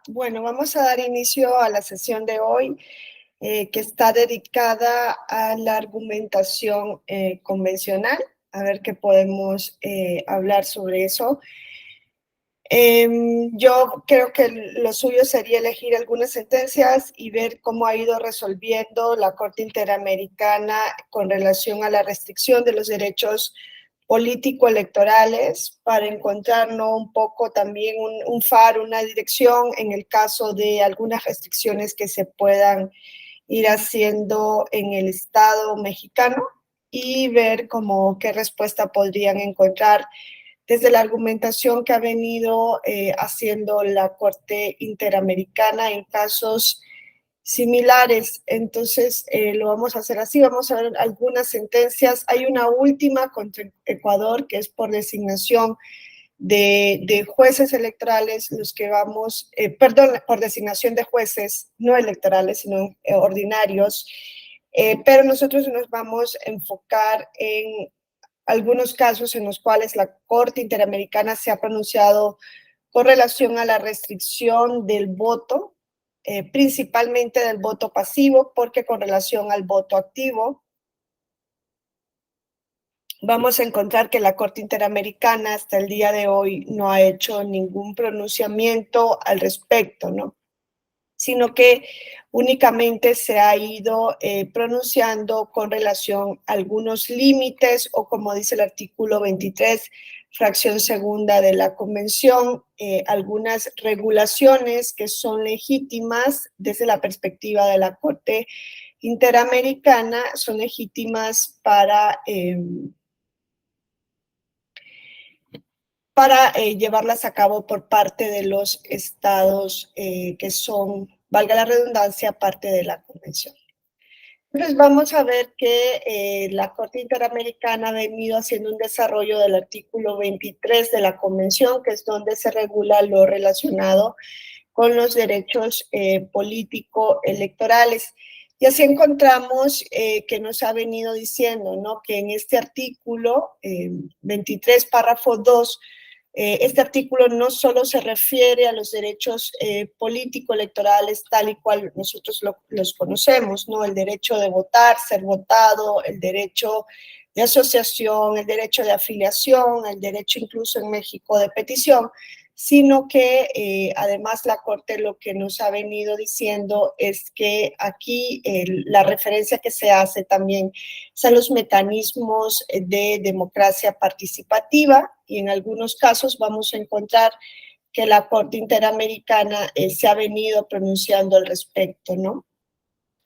Bueno, vamos a dar inicio a la sesión de hoy, que está dedicada a la argumentación convencional. A ver qué podemos hablar sobre eso. Yo creo que lo suyo sería elegir algunas sentencias y ver cómo ha ido resolviendo la Corte Interamericana con relación a la restricción de los derechos político-electorales, para encontrarnos un poco también un faro, una dirección en el caso de algunas restricciones que se puedan ir haciendo en el Estado mexicano, y ver cómo qué respuesta podrían encontrar desde la argumentación que ha venido haciendo la Corte Interamericana en casos similares. Entonces, lo vamos a hacer así. Vamos a ver algunas sentencias. Hay una última contra Ecuador, que es por designación de jueces electorales, los que vamos, perdón, por designación de jueces no electorales, sino ordinarios, pero nosotros nos vamos a enfocar en algunos casos en los cuales la Corte Interamericana se ha pronunciado con relación a la restricción del voto, principalmente del voto pasivo, porque con relación al voto activo, vamos a encontrar que la Corte Interamericana hasta el día de hoy no ha hecho ningún pronunciamiento al respecto, ¿no? Sino que únicamente se ha ido pronunciando con relación a algunos límites, o como dice el artículo 23, fracción segunda de la Convención, algunas regulaciones que son legítimas desde la perspectiva de la Corte Interamericana, son legítimas para llevarlas a cabo por parte de los estados que son, valga la redundancia, parte de la Convención. Entonces vamos a ver que la Corte Interamericana ha venido haciendo un desarrollo del artículo 23 de la Convención, que es donde se regula lo relacionado con los derechos político-electorales. Y así encontramos que nos ha venido diciendo, ¿no?, que en este artículo 23, párrafo 2, este artículo no solo se refiere a los derechos político-electorales tal y cual nosotros los conocemos, ¿no? El derecho de votar, ser votado, el derecho de asociación, el derecho de afiliación, el derecho incluso en México de petición, sino que además la Corte lo que nos ha venido diciendo es que aquí la referencia que se hace también son los mecanismos de democracia participativa, y en algunos casos vamos a encontrar que la Corte Interamericana se ha venido pronunciando al respecto, ¿no?,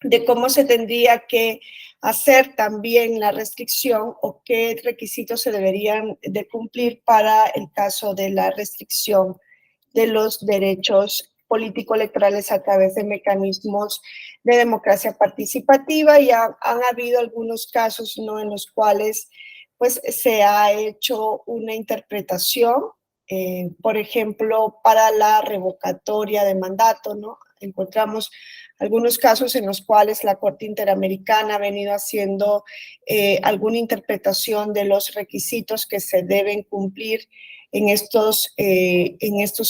de cómo se tendría que hacer también la restricción o qué requisitos se deberían de cumplir para el caso de la restricción de los derechos político-electorales a través de mecanismos de democracia participativa. Y han habido algunos casos, ¿no?, en los cuales pues se ha hecho una interpretación, por ejemplo, para la revocatoria de mandato, ¿no? Encontramos algunos casos en los cuales la Corte Interamericana ha venido haciendo alguna interpretación de los requisitos que se deben cumplir en estos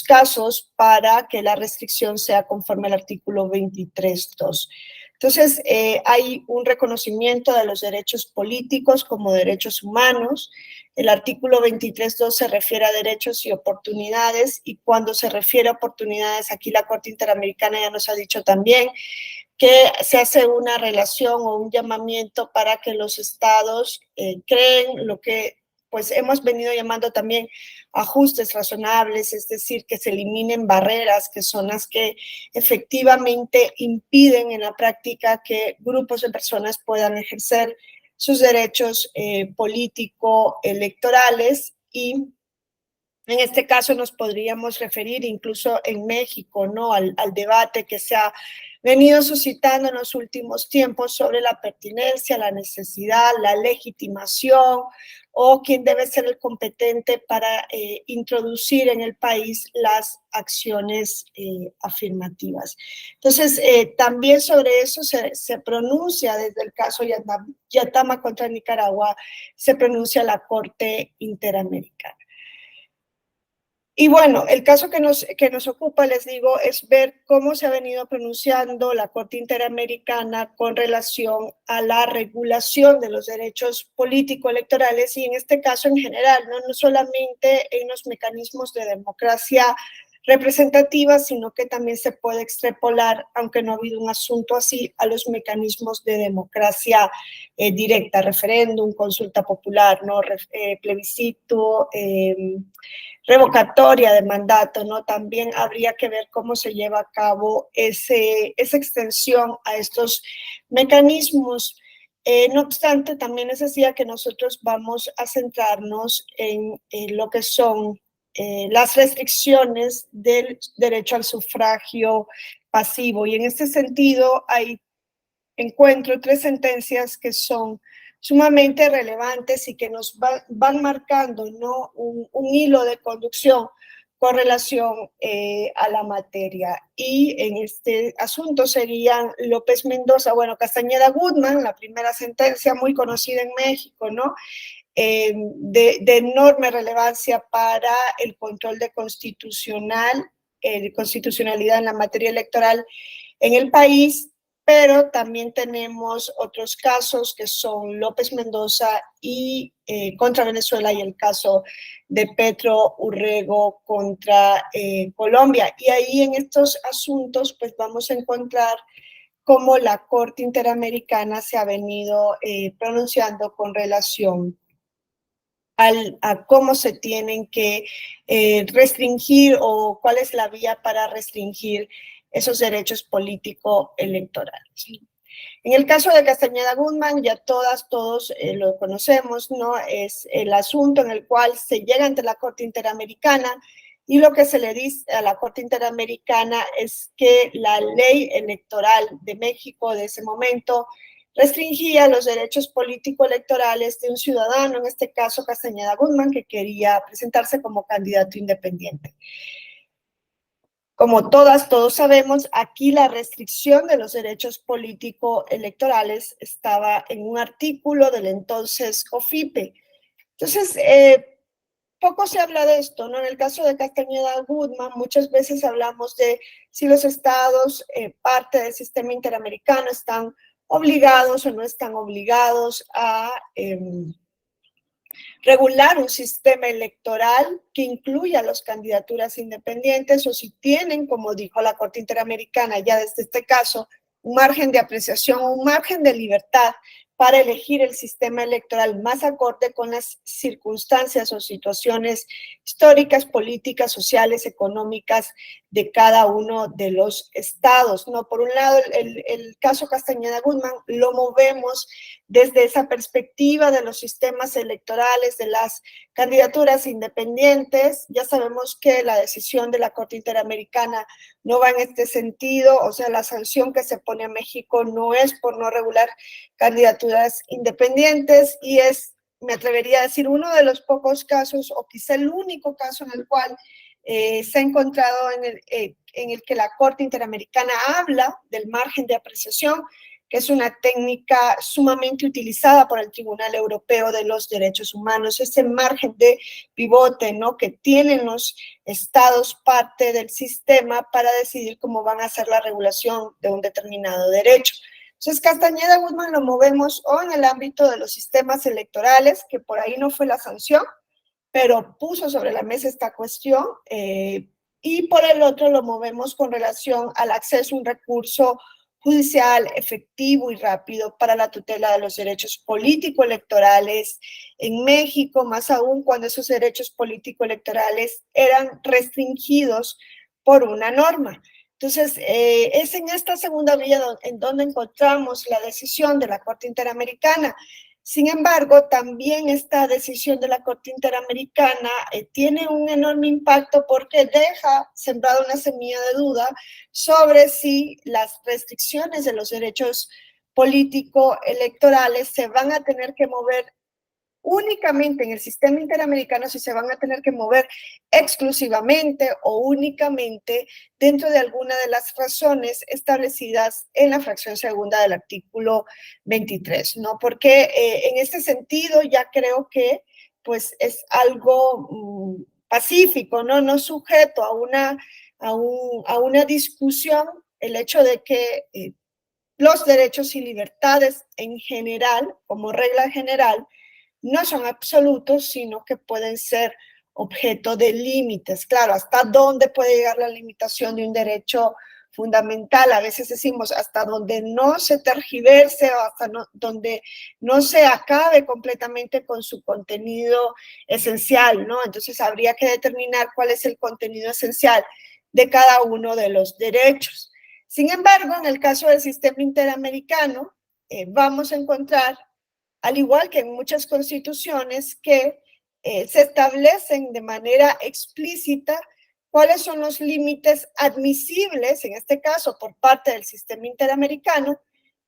casos para que la restricción sea conforme al artículo 23.2. Entonces, hay un reconocimiento de los derechos políticos como derechos humanos. El artículo 23.2 se refiere a derechos y oportunidades, y cuando se refiere a oportunidades, aquí la Corte Interamericana ya nos ha dicho también que se hace una relación o un llamamiento para que los estados creen lo que pues hemos venido llamando también ajustes razonables, es decir, que se eliminen barreras que son las que efectivamente impiden en la práctica que grupos de personas puedan ejercer sus derechos político-electorales, y En este caso nos podríamos referir incluso en México, ¿no? Al debate que se ha venido suscitando en los últimos tiempos sobre la pertinencia, la necesidad, la legitimación o quién debe ser el competente para introducir en el país las acciones afirmativas. Entonces, también sobre eso se pronuncia desde el caso Yatama contra Nicaragua, se pronuncia la Corte Interamericana. Y bueno, el caso que nos ocupa, les digo, es ver cómo se ha venido pronunciando la Corte Interamericana con relación a la regulación de los derechos político-electorales y en este caso en general, no solamente en los mecanismos de democracia representativa, sino que también se puede extrapolar, aunque no ha habido un asunto así, a los mecanismos de democracia directa, referéndum, consulta popular, ¿no? Plebiscito, revocatoria de mandato, ¿no? También habría que ver cómo se lleva a cabo esa extensión a estos mecanismos. No obstante, también les decía que nosotros vamos a centrarnos en lo que son las restricciones del derecho al sufragio pasivo. Y en este sentido, encuentro 3 sentencias que son sumamente relevantes y que nos van marcando, ¿no? un hilo de conducción con relación a la materia. Y en este asunto serían López Mendoza, bueno, Castañeda Guzmán, la primera sentencia muy conocida en México, ¿no? De enorme relevancia para el control de constitucionalidad en la materia electoral en el país, pero también tenemos otros casos que son López Mendoza y contra Venezuela y el caso de Petro Urrego contra Colombia. Y ahí en estos asuntos pues vamos a encontrar cómo la Corte Interamericana se ha venido pronunciando con relación a cómo se tienen que restringir o cuál es la vía para restringir esos derechos político-electorales. En el caso de Castañeda Guzmán, ya todos lo conocemos, ¿no? Es el asunto en el cual se llega ante la Corte Interamericana y lo que se le dice a la Corte Interamericana es que la ley electoral de México de ese momento restringía los derechos político-electorales de un ciudadano, en este caso Castañeda Guzmán, que quería presentarse como candidato independiente. Como todos sabemos, aquí la restricción de los derechos político-electorales estaba en un artículo del entonces COFIPE. Entonces, poco se habla de esto, ¿no? En el caso de Castañeda Guzmán, muchas veces hablamos de si los estados, parte del sistema interamericano, están obligados o no están obligados a regular un sistema electoral que incluya las candidaturas independientes o si tienen, como dijo la Corte Interamericana ya desde este caso, un margen de apreciación o un margen de libertad para elegir el sistema electoral más acorde con las circunstancias o situaciones históricas, políticas, sociales, económicas de cada uno de los estados, ¿no? Por un lado, el caso Castañeda Guzmán lo movemos desde esa perspectiva de los sistemas electorales, de las candidaturas independientes. Ya sabemos que la decisión de la Corte Interamericana no va en este sentido, o sea, la sanción que se pone a México no es por no regular candidaturas independientes y es, me atrevería a decir, uno de los pocos casos, o quizá el único caso en el cual se ha encontrado en el que la Corte Interamericana habla del margen de apreciación, que es una técnica sumamente utilizada por el Tribunal Europeo de los Derechos Humanos, ese margen de pivote, ¿no? Que tienen los estados parte del sistema para decidir cómo van a hacer la regulación de un determinado derecho. Entonces, Castañeda Guzmán lo movemos o en el ámbito de los sistemas electorales, que por ahí no fue la sanción, pero puso sobre la mesa esta cuestión, y por el otro lo movemos con relación al acceso a un recurso judicial efectivo y rápido para la tutela de los derechos político-electorales en México, más aún cuando esos derechos político-electorales eran restringidos por una norma. Entonces, es en esta segunda vía en donde encontramos la decisión de la Corte Interamericana Sin embargo, también esta decisión de la Corte Interamericana tiene un enorme impacto porque deja sembrada una semilla de duda sobre si las restricciones de los derechos político-electorales se van a tener que mover únicamente en el sistema interamericano, si se van a tener que mover exclusivamente o únicamente dentro de alguna de las razones establecidas en la fracción segunda del artículo 23, ¿no? Porque en este sentido ya creo que pues es algo pacífico, ¿no? No sujeto a una discusión el hecho de que los derechos y libertades en general, como regla general, no son absolutos, sino que pueden ser objeto de límites. Claro, ¿hasta dónde puede llegar la limitación de un derecho fundamental? A veces decimos hasta donde no se tergiverse o hasta donde no se acabe completamente con su contenido esencial, ¿no? Entonces habría que determinar cuál es el contenido esencial de cada uno de los derechos. Sin embargo, en el caso del sistema interamericano, vamos a encontrar, al igual que en muchas constituciones, que se establecen de manera explícita cuáles son los límites admisibles, en este caso por parte del sistema interamericano,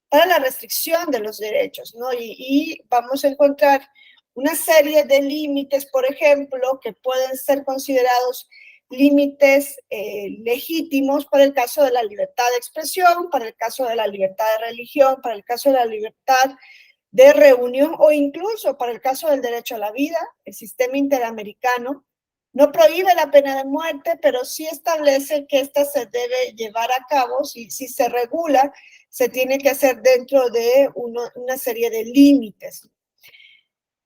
para la restricción de los derechos, ¿no? Y vamos a encontrar una serie de límites, por ejemplo, que pueden ser considerados límites legítimos para el caso de la libertad de expresión, para el caso de la libertad de religión, para el caso de la libertad de reunión o incluso para el caso del derecho a la vida. El sistema interamericano no prohíbe la pena de muerte, pero sí establece que esta se debe llevar a cabo, si se regula, se tiene que hacer dentro de una serie de límites.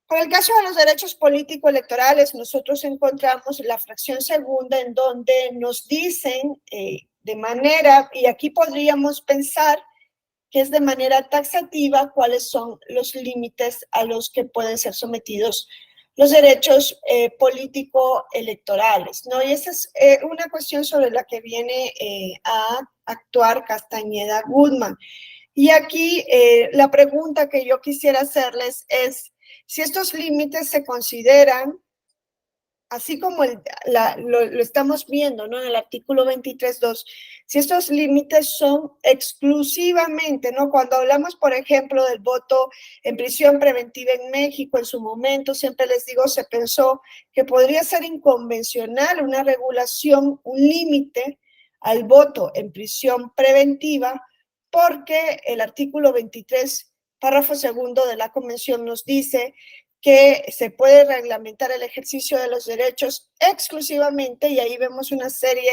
Para el caso de los derechos político-electorales, nosotros encontramos la fracción segunda en donde nos dicen de manera, y aquí podríamos pensar que es de manera taxativa cuáles son los límites a los que pueden ser sometidos los derechos político-electorales, ¿no? Y esa es una cuestión sobre la que viene a actuar Castañeda Guzmán. Y aquí la pregunta que yo quisiera hacerles es si estos límites se consideran, así como lo estamos viendo, ¿no? En el artículo 23.2, si estos límites son exclusivamente, ¿no? Cuando hablamos, por ejemplo, del voto en prisión preventiva en México, en su momento, siempre les digo, se pensó que podría ser inconvencional una regulación, un límite al voto en prisión preventiva, porque el artículo 23, párrafo segundo de la Convención nos dice que se puede reglamentar el ejercicio de los derechos exclusivamente, y ahí vemos una serie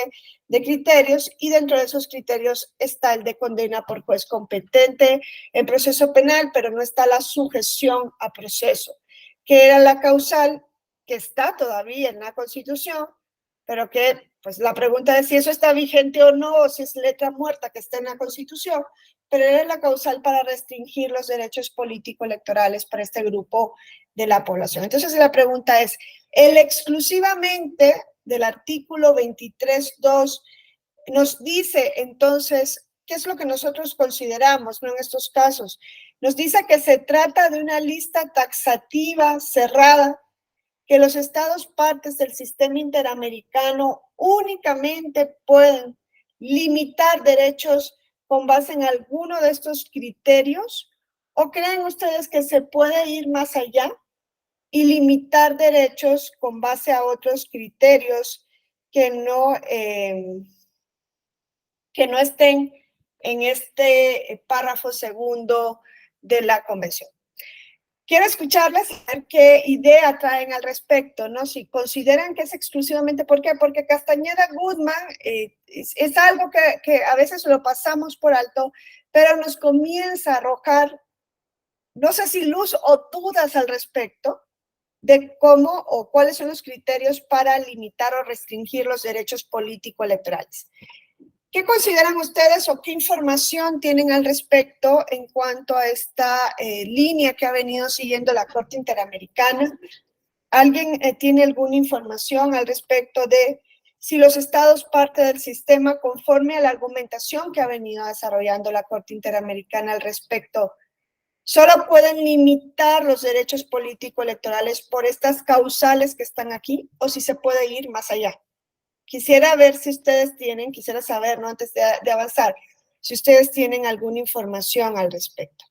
de criterios, y dentro de esos criterios está el de condena por juez competente en proceso penal, pero no está la sujeción a proceso, que era la causal que está todavía en la Constitución, pero que pues la pregunta es si eso está vigente o no, o si es letra muerta que está en la Constitución, pero era la causal para restringir los derechos político-electorales para este grupo de la población. Entonces la pregunta es, el exclusivamente del artículo 23.2 nos dice entonces qué es lo que nosotros consideramos, ¿no? En estos casos. Nos dice que se trata de una lista taxativa cerrada, que los estados partes del sistema interamericano únicamente pueden limitar derechos con base en alguno de estos criterios, o creen ustedes que se puede ir más allá y limitar derechos con base a otros criterios que no estén en este párrafo segundo de la Convención? Quiero escucharles, a ver qué idea traen al respecto, ¿no? Si consideran que es exclusivamente, ¿por qué? Porque Castañeda Guzmán es algo que a veces lo pasamos por alto, pero nos comienza a arrojar, no sé si luz o dudas al respecto de cómo o cuáles son los criterios para limitar o restringir los derechos político-electorales. ¿Qué consideran ustedes o qué información tienen al respecto en cuanto a esta línea que ha venido siguiendo la Corte Interamericana? ¿Alguien tiene alguna información al respecto de si los estados parte del sistema conforme a la argumentación que ha venido desarrollando la Corte Interamericana al respecto Solo pueden limitar los derechos político-electorales por estas causales que están aquí, o si se puede ir más allá. Quisiera ver si ustedes tienen, quisiera saber, ¿no? Antes de avanzar, si ustedes tienen alguna información al respecto.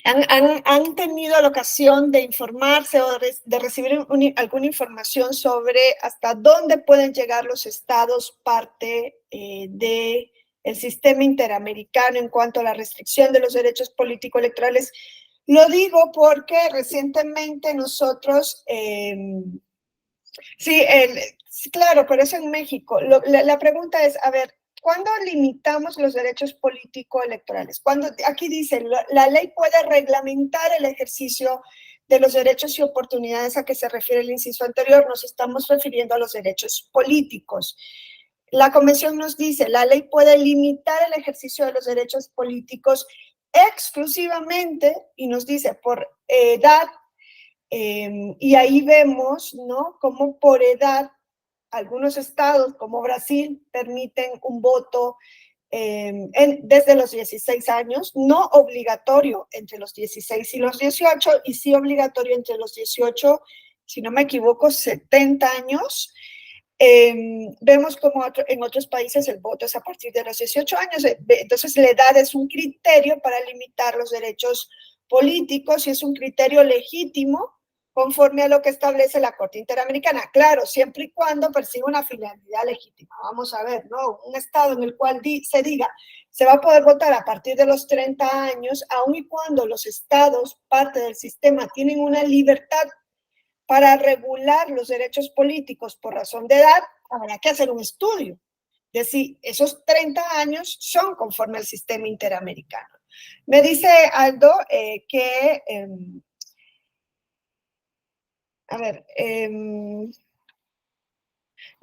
¿Han tenido la ocasión de informarse o de recibir alguna información sobre hasta dónde pueden llegar los estados parte del sistema interamericano en cuanto a la restricción de los derechos político-electorales? Lo digo porque recientemente nosotros, sí, sí, claro, pero eso en México. La pregunta es, a ver, ¿cuándo limitamos los derechos político-electorales? Cuando aquí dice, la ley puede reglamentar el ejercicio de los derechos y oportunidades a que se refiere el inciso anterior, nos estamos refiriendo a los derechos políticos. La Convención nos dice, la ley puede limitar el ejercicio de los derechos políticos exclusivamente, y nos dice, por edad, y ahí vemos, ¿no?, cómo por edad algunos estados como Brasil permiten un voto desde los 16 años, no obligatorio entre los 16 y los 18, y sí obligatorio entre los 18, si no me equivoco, 70 años. Vemos como en otros países el voto es a partir de los 18 años, entonces la edad es un criterio para limitar los derechos políticos y es un criterio legítimo conforme a lo que establece la Corte Interamericana. Claro, siempre y cuando persiga una finalidad legítima. Vamos a ver, ¿no? Un estado en el cual se diga, se va a poder votar a partir de los 30 años, aun y cuando los estados, parte del sistema, tienen una libertad para regular los derechos políticos por razón de edad, habrá que hacer un estudio de si esos 30 años son conforme al sistema interamericano. Me dice Aldo que, a ver,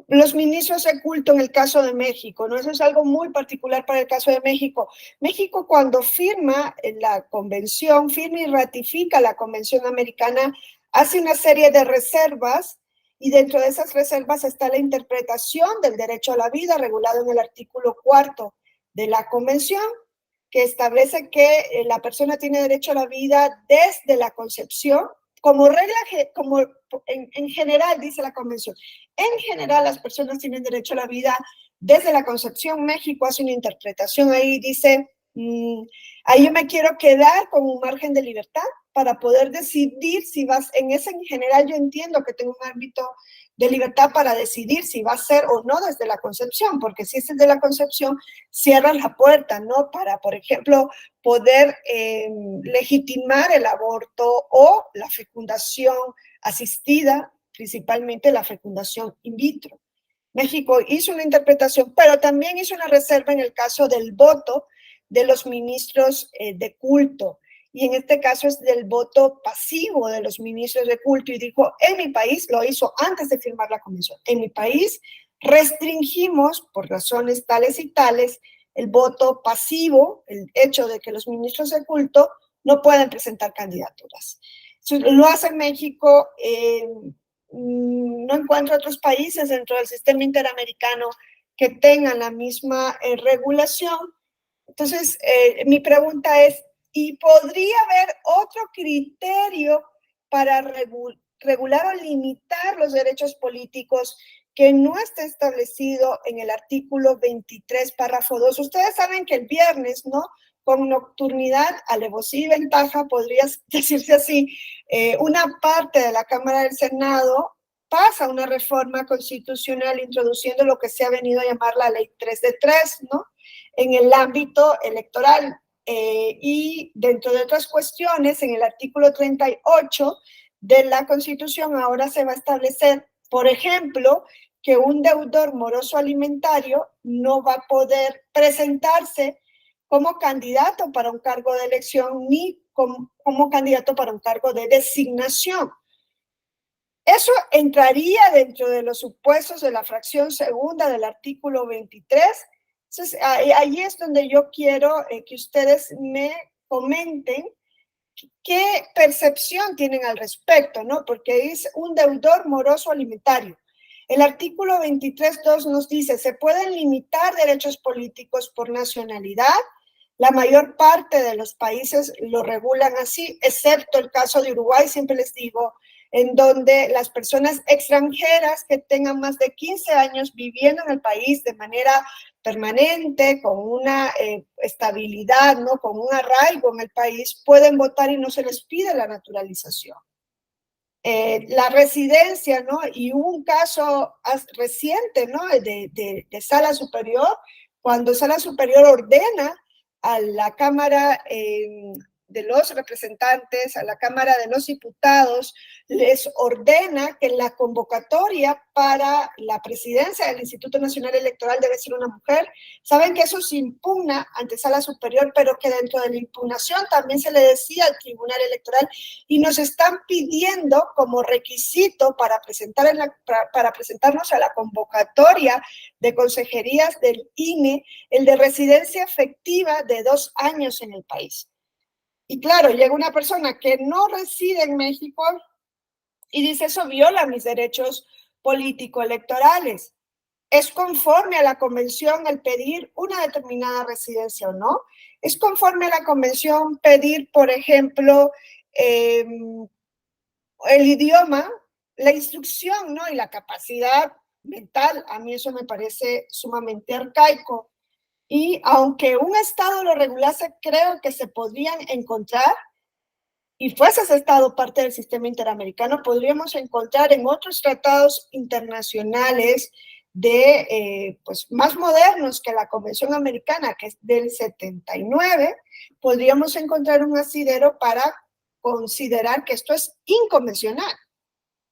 los ministros de culto en el caso de México, ¿no? Eso es algo muy particular para el caso de México. México, cuando firma la convención, firma y ratifica la convención americana, hace una serie de reservas y dentro de esas reservas está la interpretación del derecho a la vida regulado en el artículo 4 de la convención, que establece que la persona tiene derecho a la vida desde la concepción, como regla, como en general dice la convención. En general, las personas tienen derecho a la vida desde la concepción. México hace una interpretación ahí, dice, ahí yo me quiero quedar con un margen de libertad para poder decidir si vas, en ese en general yo entiendo que tengo un ámbito de libertad para decidir si va a ser o no desde la concepción, porque si es desde la concepción, cierras la puerta, ¿no? Para, por ejemplo, poder legitimar el aborto o la fecundación asistida, principalmente la fecundación in vitro. México hizo una interpretación, pero también hizo una reserva en el caso del voto de los ministros de culto. Y en este caso es del voto pasivo de los ministros de culto. Y dijo, en mi país, lo hizo antes de firmar la convención, en mi país restringimos por razones tales y tales el voto pasivo, el hecho de que los ministros de culto no pueden presentar candidaturas. Lo hace México, no encuentro otros países dentro del sistema interamericano que tengan la misma regulación. Entonces, mi pregunta es, ¿y podría haber otro criterio para regular o limitar los derechos políticos que no esté establecido en el artículo 23, párrafo 2? Ustedes saben que el viernes, ¿no?, con nocturnidad, alevosía y ventaja, podría decirse así, una parte de la Cámara del Senado pasa una reforma constitucional introduciendo lo que se ha venido a llamar la ley 3 de 3, ¿no?, en el ámbito electoral. Y dentro de otras cuestiones, en el artículo 38 de la Constitución ahora se va a establecer, por ejemplo, que un deudor moroso alimentario no va a poder presentarse como candidato para un cargo de elección ni como candidato para un cargo de designación. Eso entraría dentro de los supuestos de la fracción segunda del artículo 23. Entonces, ahí es donde yo quiero que ustedes me comenten ¿qué percepción tienen al respecto, no? Porque es un deudor moroso alimentario. El artículo 23.2 nos dice, se pueden limitar derechos políticos por nacionalidad. La mayor parte de los países lo regulan así, excepto el caso de Uruguay, siempre les digo, en donde las personas extranjeras que tengan más de 15 años viviendo en el país de manera permanente, con una estabilidad, ¿no? Con un arraigo en el país, pueden votar y no se les pide la naturalización. La residencia, ¿no? Y hubo un caso reciente, ¿no? De Sala Superior, cuando Sala Superior ordena a la Cámara de los Representantes, a la Cámara de los Diputados, les ordena que la convocatoria para la presidencia del Instituto Nacional Electoral debe ser una mujer. Saben que eso se impugna ante Sala Superior, pero que dentro de la impugnación también se le decía al Tribunal Electoral y nos están pidiendo como requisito para presentarnos a la convocatoria de consejerías del INE el de residencia efectiva de 2 años en el país. Y claro, llega una persona que no reside en México y dice, eso viola mis derechos político-electorales. ¿Es conforme a la convención el pedir una determinada residencia o no? ¿Es conforme a la convención pedir, por ejemplo, el idioma, la instrucción, ¿no? Y la capacidad mental? A mí eso me parece sumamente arcaico. Y aunque un Estado lo regulase, creo que se podrían encontrar, y fuese ese Estado parte del sistema interamericano, podríamos encontrar en otros tratados internacionales pues, más modernos que la Convención Americana, que es del 79, podríamos encontrar un asidero para considerar que esto es inconvencional.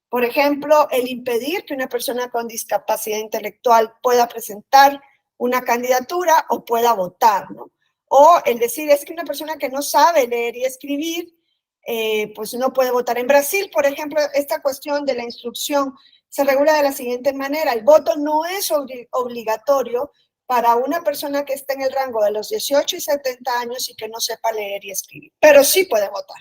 Por ejemplo, el impedir que una persona con discapacidad intelectual pueda presentar una candidatura o pueda votar, ¿no? O el decir, es que una persona que no sabe leer y escribir, pues no puede votar. En Brasil, por ejemplo, esta cuestión de la instrucción se regula de la siguiente manera. El voto no es obligatorio para una persona que esté en el rango de los 18 y 70 años y que no sepa leer y escribir, pero sí puede votar.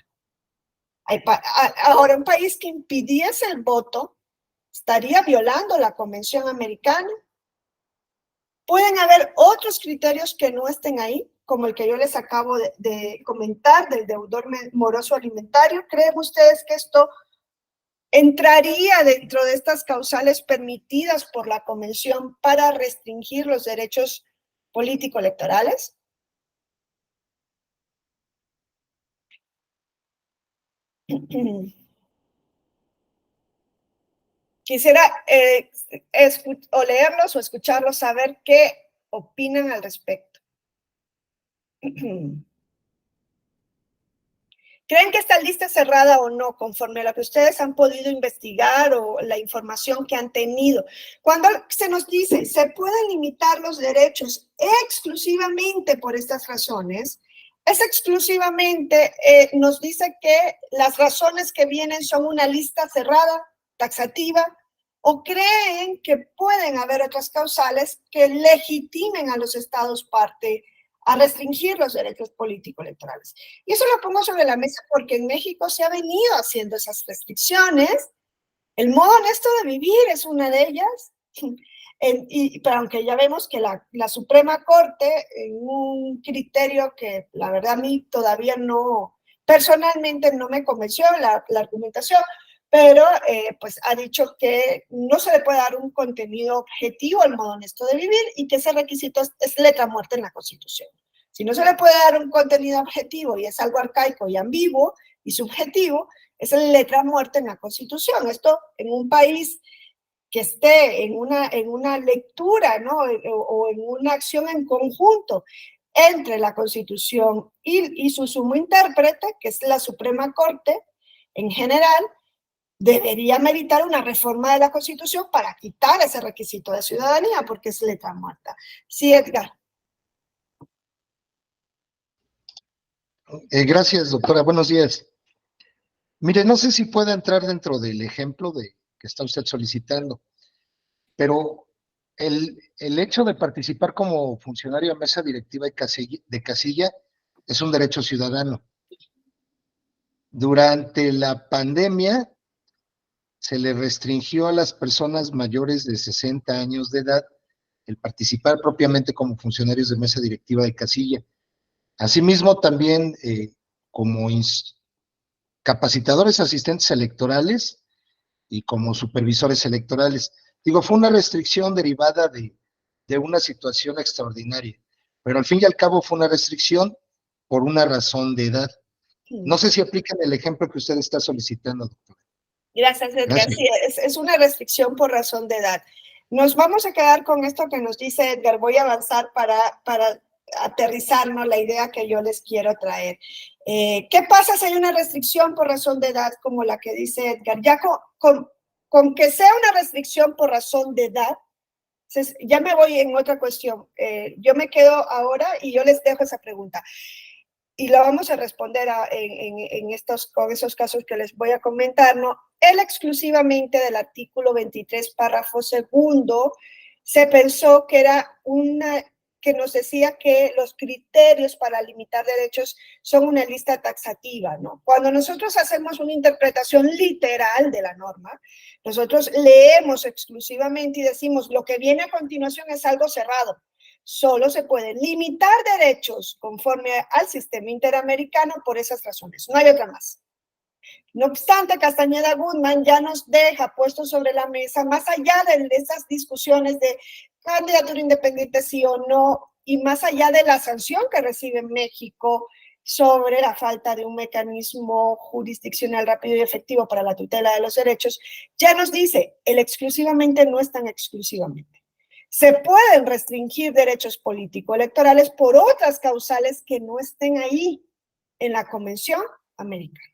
Ahora, un país que impidiese el voto estaría violando la Convención Americana. Pueden haber otros criterios que no estén ahí, como el que yo les acabo de comentar del deudor moroso alimentario. ¿Creen ustedes que esto entraría dentro de estas causales permitidas por la Convención para restringir los derechos político-electorales? Quisiera o leerlos o escucharlos, saber qué opinan al respecto. ¿Creen que esta lista es cerrada o no, conforme a lo que ustedes han podido investigar o la información que han tenido? Cuando se nos dice, se pueden limitar los derechos exclusivamente por estas razones, es exclusivamente, nos dice que las razones que vienen son una lista cerrada, taxativa, o creen que pueden haber otras causales que legitimen a los estados parte a restringir los derechos político-electorales. Y eso lo pongo sobre la mesa porque en México se ha venido haciendo esas restricciones. El modo honesto de vivir es una de ellas. Pero aunque ya vemos que la Suprema Corte, en un criterio que la verdad a mí todavía no, personalmente no me convenció la argumentación, pero pues ha dicho que no se le puede dar un contenido objetivo al modo honesto de vivir y que ese requisito es letra muerta en la Constitución. Si no se le puede dar un contenido objetivo y es algo arcaico y ambiguo y subjetivo, es letra muerta en la Constitución. Esto en un país que esté en una lectura, ¿no? O en una acción en conjunto entre la Constitución y su sumo intérprete, que es la Suprema Corte en general, debería meritar una reforma de la Constitución para quitar ese requisito de ciudadanía, porque es letra muerta. Sí, Edgar. Gracias, doctora. Buenos días. Mire, no sé si puede entrar dentro del ejemplo que está usted solicitando, pero el hecho de participar como funcionario en mesa directiva de casilla es un derecho ciudadano. Durante la pandemia se le restringió a las personas mayores de 60 años de edad el participar propiamente como funcionarios de mesa directiva de casilla. Asimismo, también como capacitadores asistentes electorales y como supervisores electorales. Digo, fue una restricción derivada de una situación extraordinaria, pero al fin y al cabo fue una restricción por una razón de edad. No sé si aplican el ejemplo que usted está solicitando, doctor. Gracias, Edgar. Gracias. Sí, es una restricción por razón de edad. Nos vamos a quedar con esto que nos dice Edgar. Voy a avanzar para aterrizarnos la idea que yo les quiero traer. ¿Qué pasa si hay una restricción por razón de edad como la que dice Edgar? Ya con que sea una restricción por razón de edad, ya me voy en otra cuestión. Yo me quedo ahora y yo les dejo esa pregunta. Y lo vamos a responder con esos casos que les voy a comentar, ¿no? Él exclusivamente del artículo 23, párrafo segundo, se pensó que era que nos decía que los criterios para limitar derechos son una lista taxativa, ¿no? Cuando nosotros hacemos una interpretación literal de la norma, nosotros leemos exclusivamente y decimos lo que viene a continuación es algo cerrado. Solo se pueden limitar derechos conforme al sistema interamericano por esas razones. No hay otra más. No obstante, Castañeda Guzmán ya nos deja puesto sobre la mesa, más allá de esas discusiones de candidatura independiente sí o no, y más allá de la sanción que recibe México sobre la falta de un mecanismo jurisdiccional rápido y efectivo para la tutela de los derechos, ya nos dice, el exclusivamente no es tan exclusivamente. Se pueden restringir derechos político-electorales por otras causales que no estén ahí en la Convención Americana.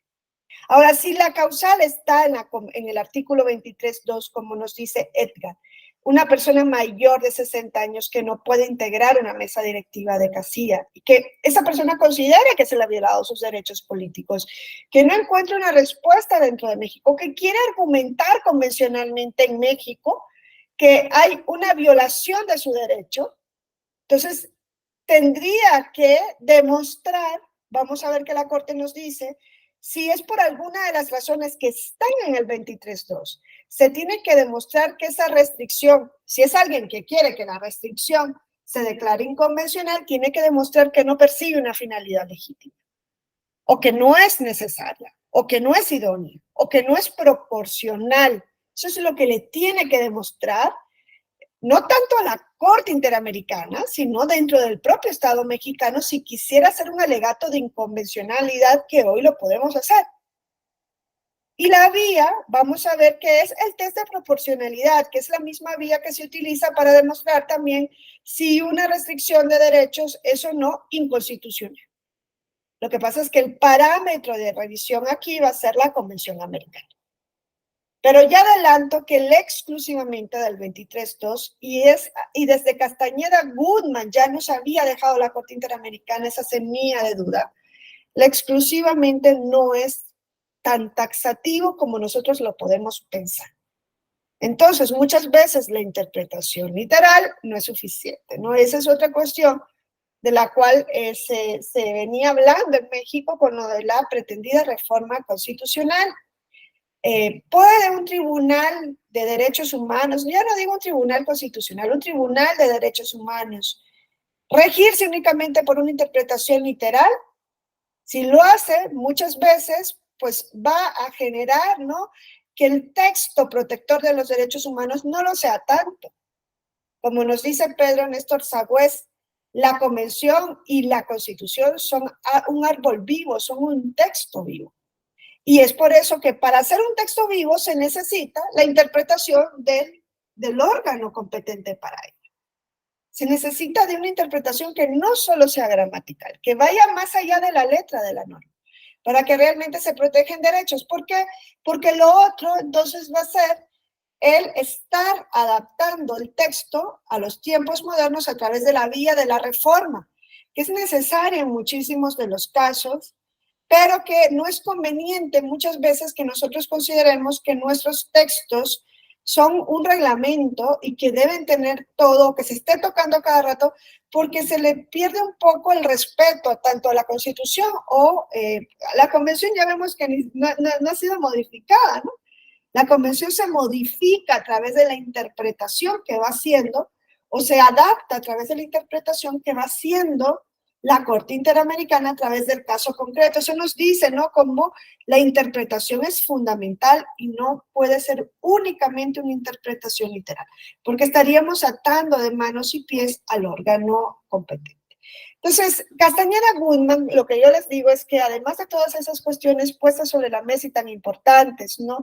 Ahora, si la causal está en el artículo 23.2, como nos dice Edgar, una persona mayor de 60 años que no puede integrar una mesa directiva de casilla y que esa persona considere que se le ha violado sus derechos políticos, que no encuentra una respuesta dentro de México, que quiere argumentar convencionalmente en México que hay una violación de su derecho, entonces tendría que demostrar, vamos a ver qué la Corte nos dice, si es por alguna de las razones que están en el 23.2, se tiene que demostrar que esa restricción, si es alguien que quiere que la restricción se declare inconvencional, tiene que demostrar que no persigue una finalidad legítima, o que no es necesaria, o que no es idónea, o que no es proporcional. Eso es lo que le tiene que demostrar, no tanto a la Corte Interamericana, sino dentro del propio Estado mexicano, si quisiera hacer un alegato de inconvencionalidad, que hoy lo podemos hacer. Y la vía, vamos a ver que es el test de proporcionalidad, que es la misma vía que se utiliza para demostrar también si una restricción de derechos es o no inconstitucional. Lo que pasa es que el parámetro de revisión aquí va a ser la Convención Americana. Pero ya adelanto que el exclusivamente del 23.2 y desde Castañeda Guzmán ya nos había dejado la Corte Interamericana esa semilla de duda. La exclusivamente no es tan taxativo como nosotros lo podemos pensar. Entonces, muchas veces la interpretación literal no es suficiente, ¿no? Esa es otra cuestión de la cual se venía hablando en México con lo de la pretendida reforma constitucional. ¿Puede un tribunal de derechos humanos, ya no digo un tribunal constitucional, un tribunal de derechos humanos, regirse únicamente por una interpretación literal? Si lo hace, muchas veces, pues va a generar, ¿no?, que el texto protector de los derechos humanos no lo sea tanto. Como nos dice Pedro Néstor Sagüez, la Convención y la Constitución son un árbol vivo, son un texto vivo. Y es por eso que para hacer un texto vivo se necesita la interpretación del órgano competente para ello. Se necesita de una interpretación que no solo sea gramatical, que vaya más allá de la letra de la norma, para que realmente se protejan derechos. ¿Por qué? Porque lo otro entonces va a ser el estar adaptando el texto a los tiempos modernos a través de la vía de la reforma, que es necesaria en muchísimos de los casos, pero que no es conveniente muchas veces que nosotros consideremos que nuestros textos son un reglamento y que deben tener todo, que se esté tocando cada rato, porque se le pierde un poco el respeto tanto a la Constitución o la Convención. Ya vemos que no ha sido modificada, ¿no? La Convención se modifica a través de la interpretación que va haciendo, o se adapta a través de la interpretación que va haciendo la Corte Interamericana a través del caso concreto. Eso nos dice, ¿no?, cómo la interpretación es fundamental y no puede ser únicamente una interpretación literal, porque estaríamos atando de manos y pies al órgano competente. Entonces, Castañeda Guzmán, lo que yo les digo es que además de todas esas cuestiones puestas sobre la mesa y tan importantes, ¿no?,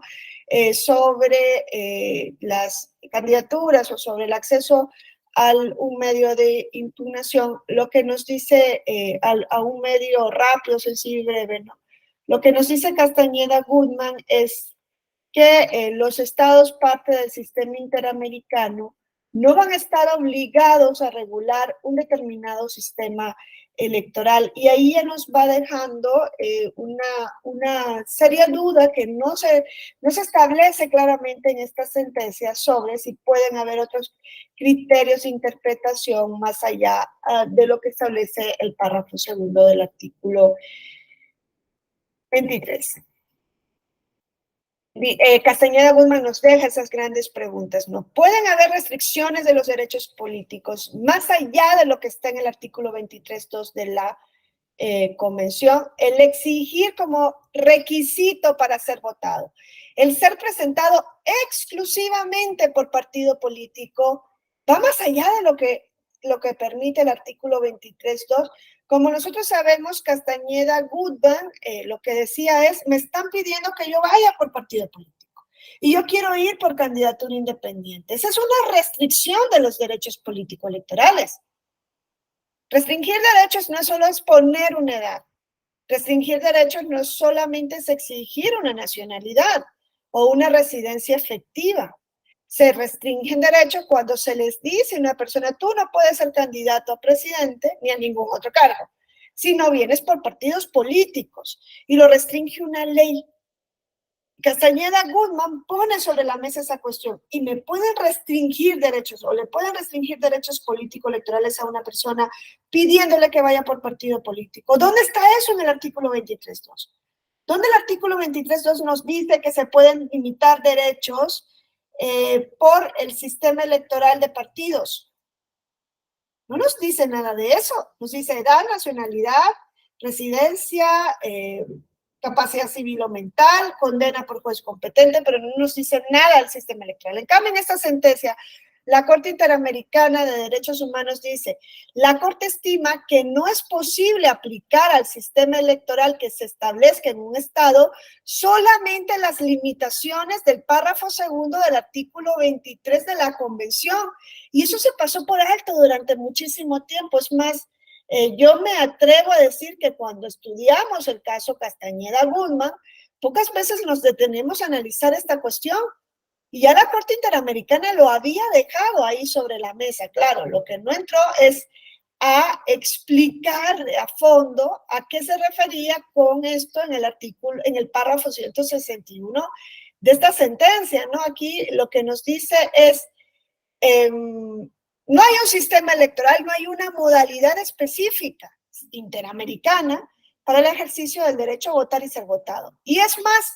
sobre las candidaturas o sobre el acceso a un medio de impugnación, lo que nos dice, a un medio rápido, sencillo y breve, ¿no? Lo que nos dice Castañeda Guzmán es que los estados parte del sistema interamericano no van a estar obligados a regular un determinado sistema electoral, y ahí ya nos va dejando una seria duda que no se establece claramente en esta sentencia sobre si pueden haber otros criterios de interpretación más allá de lo que establece el párrafo segundo del artículo 23. Castañeda Guzmán nos deja esas grandes preguntas, ¿no? ¿Pueden haber restricciones de los derechos políticos más allá de lo que está en el artículo 23.2 de la Convención? El exigir como requisito para ser votado, el ser presentado exclusivamente por partido político, va más allá de lo que permite el artículo 23.2. Como nosotros sabemos, Castañeda Guzmán lo que decía es, me están pidiendo que yo vaya por partido político y yo quiero ir por candidatura independiente. Esa es una restricción de los derechos político-electorales. Restringir derechos no solo es poner una edad. Restringir derechos no solamente es exigir una nacionalidad o una residencia efectiva. Se restringen derechos cuando se les dice a una persona, tú no puedes ser candidato a presidente ni a ningún otro cargo, si no vienes por partidos políticos, y lo restringe una ley. Castañeda Guzmán pone sobre la mesa esa cuestión, y me pueden restringir derechos o le pueden restringir derechos político-electorales a una persona pidiéndole que vaya por partido político. ¿Dónde está eso en el artículo 23.2? ¿Dónde el artículo 23.2 nos dice que se pueden limitar derechos por el sistema electoral de partidos? No nos dice nada de eso. Nos dice edad, nacionalidad, residencia, capacidad civil o mental, condena por juez competente, pero no nos dice nada del sistema electoral. En cambio, en esta sentencia, la Corte Interamericana de Derechos Humanos dice, la Corte estima que no es posible aplicar al sistema electoral que se establezca en un estado solamente las limitaciones del párrafo segundo del artículo 23 de la Convención. Y eso se pasó por alto durante muchísimo tiempo. Es más, yo me atrevo a decir que cuando estudiamos el caso Castañeda Guzmán, pocas veces nos detenemos a analizar esta cuestión. Y ya la Corte Interamericana lo había dejado ahí sobre la mesa. Claro, lo que no entró es a explicar a fondo a qué se refería con esto en el artículo, en el párrafo 161 de esta sentencia, ¿no? Aquí lo que nos dice es, no hay un sistema electoral, no hay una modalidad específica interamericana para el ejercicio del derecho a votar y ser votado. Y es más,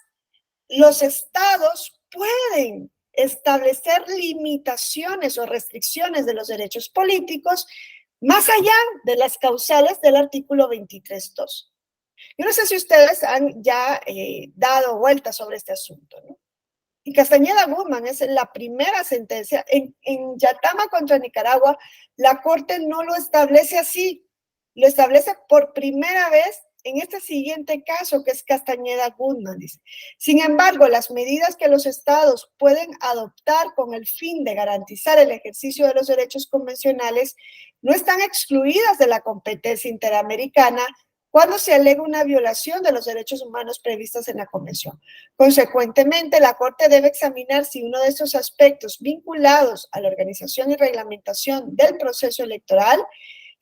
los estados pueden establecer limitaciones o restricciones de los derechos políticos más allá de las causales del artículo 23.2. Yo no sé si ustedes han ya dado vueltas sobre este asunto, ¿no? Y Castañeda Guzmán es la primera sentencia. En Yatama contra Nicaragua, la Corte no lo establece así, lo establece por primera vez en este siguiente caso, que es Castañeda Guzmán, dice. Sin embargo, las medidas que los estados pueden adoptar con el fin de garantizar el ejercicio de los derechos convencionales no están excluidas de la competencia interamericana cuando se alega una violación de los derechos humanos previstos en la Convención. Consecuentemente, la Corte debe examinar si uno de estos aspectos vinculados a la organización y reglamentación del proceso electoral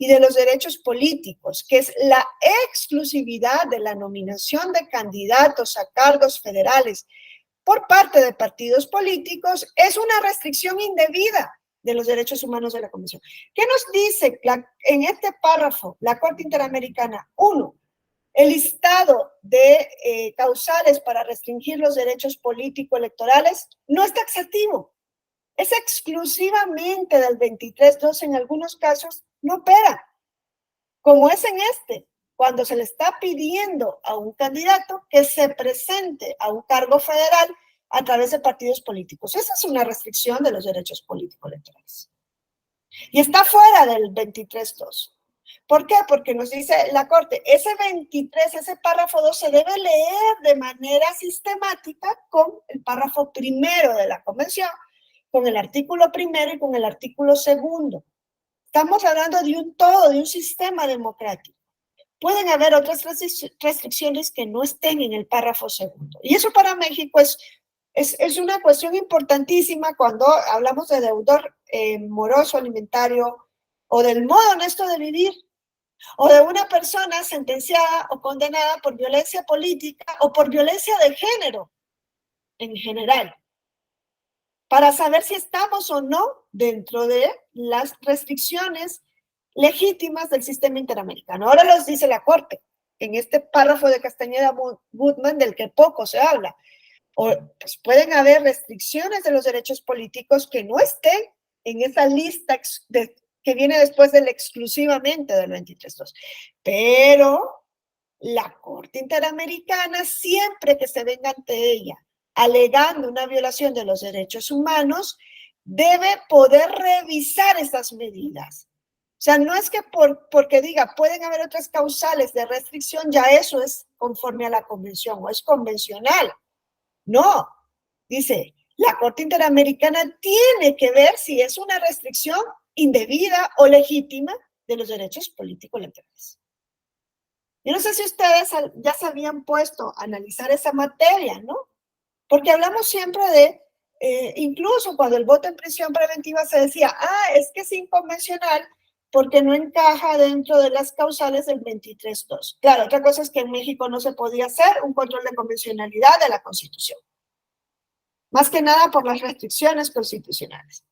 y de los derechos políticos, que es la exclusividad de la nominación de candidatos a cargos federales por parte de partidos políticos es una restricción indebida de los derechos humanos de la Convención. ¿Qué nos dice en este párrafo la Corte Interamericana? 1. El listado de causales para restringir los derechos político-electorales no es taxativo. Es exclusivamente del 23.2, en algunos casos no opera, como es en este, cuando se le está pidiendo a un candidato que se presente a un cargo federal a través de partidos políticos. Esa es una restricción de los derechos político-electorales. Y está fuera del 23.2. ¿Por qué? Porque nos dice la Corte, ese 23, ese párrafo 2 se debe leer de manera sistemática con el párrafo primero de la Convención, con el artículo primero y con el artículo segundo. Estamos hablando de un todo, de un sistema democrático. Pueden haber otras restricciones que no estén en el párrafo segundo. Y eso para México es una cuestión importantísima cuando hablamos de deudor moroso alimentario o del modo honesto de vivir, o de una persona sentenciada o condenada por violencia política o por violencia de género en general, para saber si estamos o no dentro de las restricciones legítimas del sistema interamericano. Ahora los dice la Corte, en este párrafo de Castañeda Gutmann del que poco se habla. O, pues, pueden haber restricciones de los derechos políticos que no estén en esa lista que viene después del exclusivamente del 23.2. Pero la Corte Interamericana, siempre que se venga ante ella alegando una violación de los derechos humanos, debe poder revisar esas medidas. O sea, no es que porque diga pueden haber otras causales de restricción, ya eso es conforme a la convención o es convencional. No, dice, la Corte Interamericana tiene que ver si es una restricción indebida o legítima de los derechos político-electorales. Yo no sé si ustedes ya se habían puesto a analizar esa materia, ¿no? Porque hablamos siempre de, incluso cuando el voto en prisión preventiva se decía, es que es inconvencional porque no encaja dentro de las causales del 23.2. Claro, otra cosa es que en México no se podía hacer un control de convencionalidad de la Constitución. Más que nada por las restricciones constitucionales.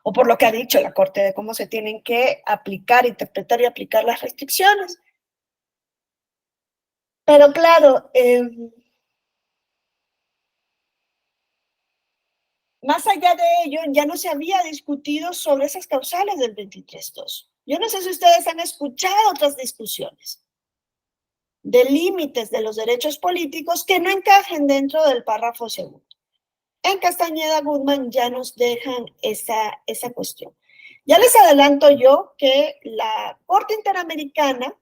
O por lo que ha dicho la Corte de cómo se tienen que aplicar, interpretar y aplicar las restricciones. Pero claro, más allá de ello, ya no se había discutido sobre esas causales del 23.2. Yo no sé si ustedes han escuchado otras discusiones de límites de los derechos políticos que no encajen dentro del párrafo segundo. En Castañeda Gutmann ya nos dejan esa cuestión. Ya les adelanto yo que la Corte Interamericana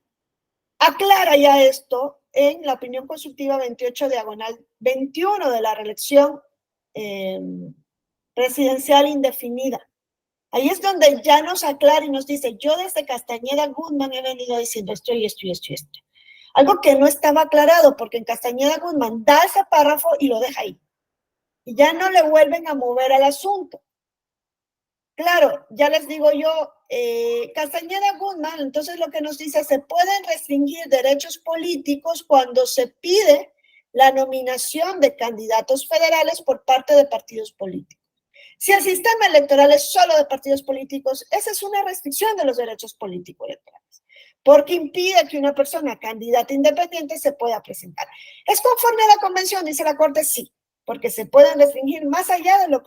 aclara ya esto en la opinión consultiva 28/21 de la reelección presidencial indefinida. Ahí es donde ya nos aclara y nos dice, yo desde Castañeda Gutmann he venido diciendo esto y esto y esto y esto. Algo que no estaba aclarado, porque en Castañeda Gutmann da ese párrafo y lo deja ahí. Y ya no le vuelven a mover al asunto. Claro, ya les digo yo, Castañeda Gutmann, entonces lo que nos dice, se pueden restringir derechos políticos cuando se pide la nominación de candidatos federales por parte de partidos políticos. Si el sistema electoral es solo de partidos políticos, esa es una restricción de los derechos políticos electorales, porque impide que una persona candidata independiente se pueda presentar. ¿Es conforme a la convención? Dice la Corte, sí, porque se pueden restringir más allá de lo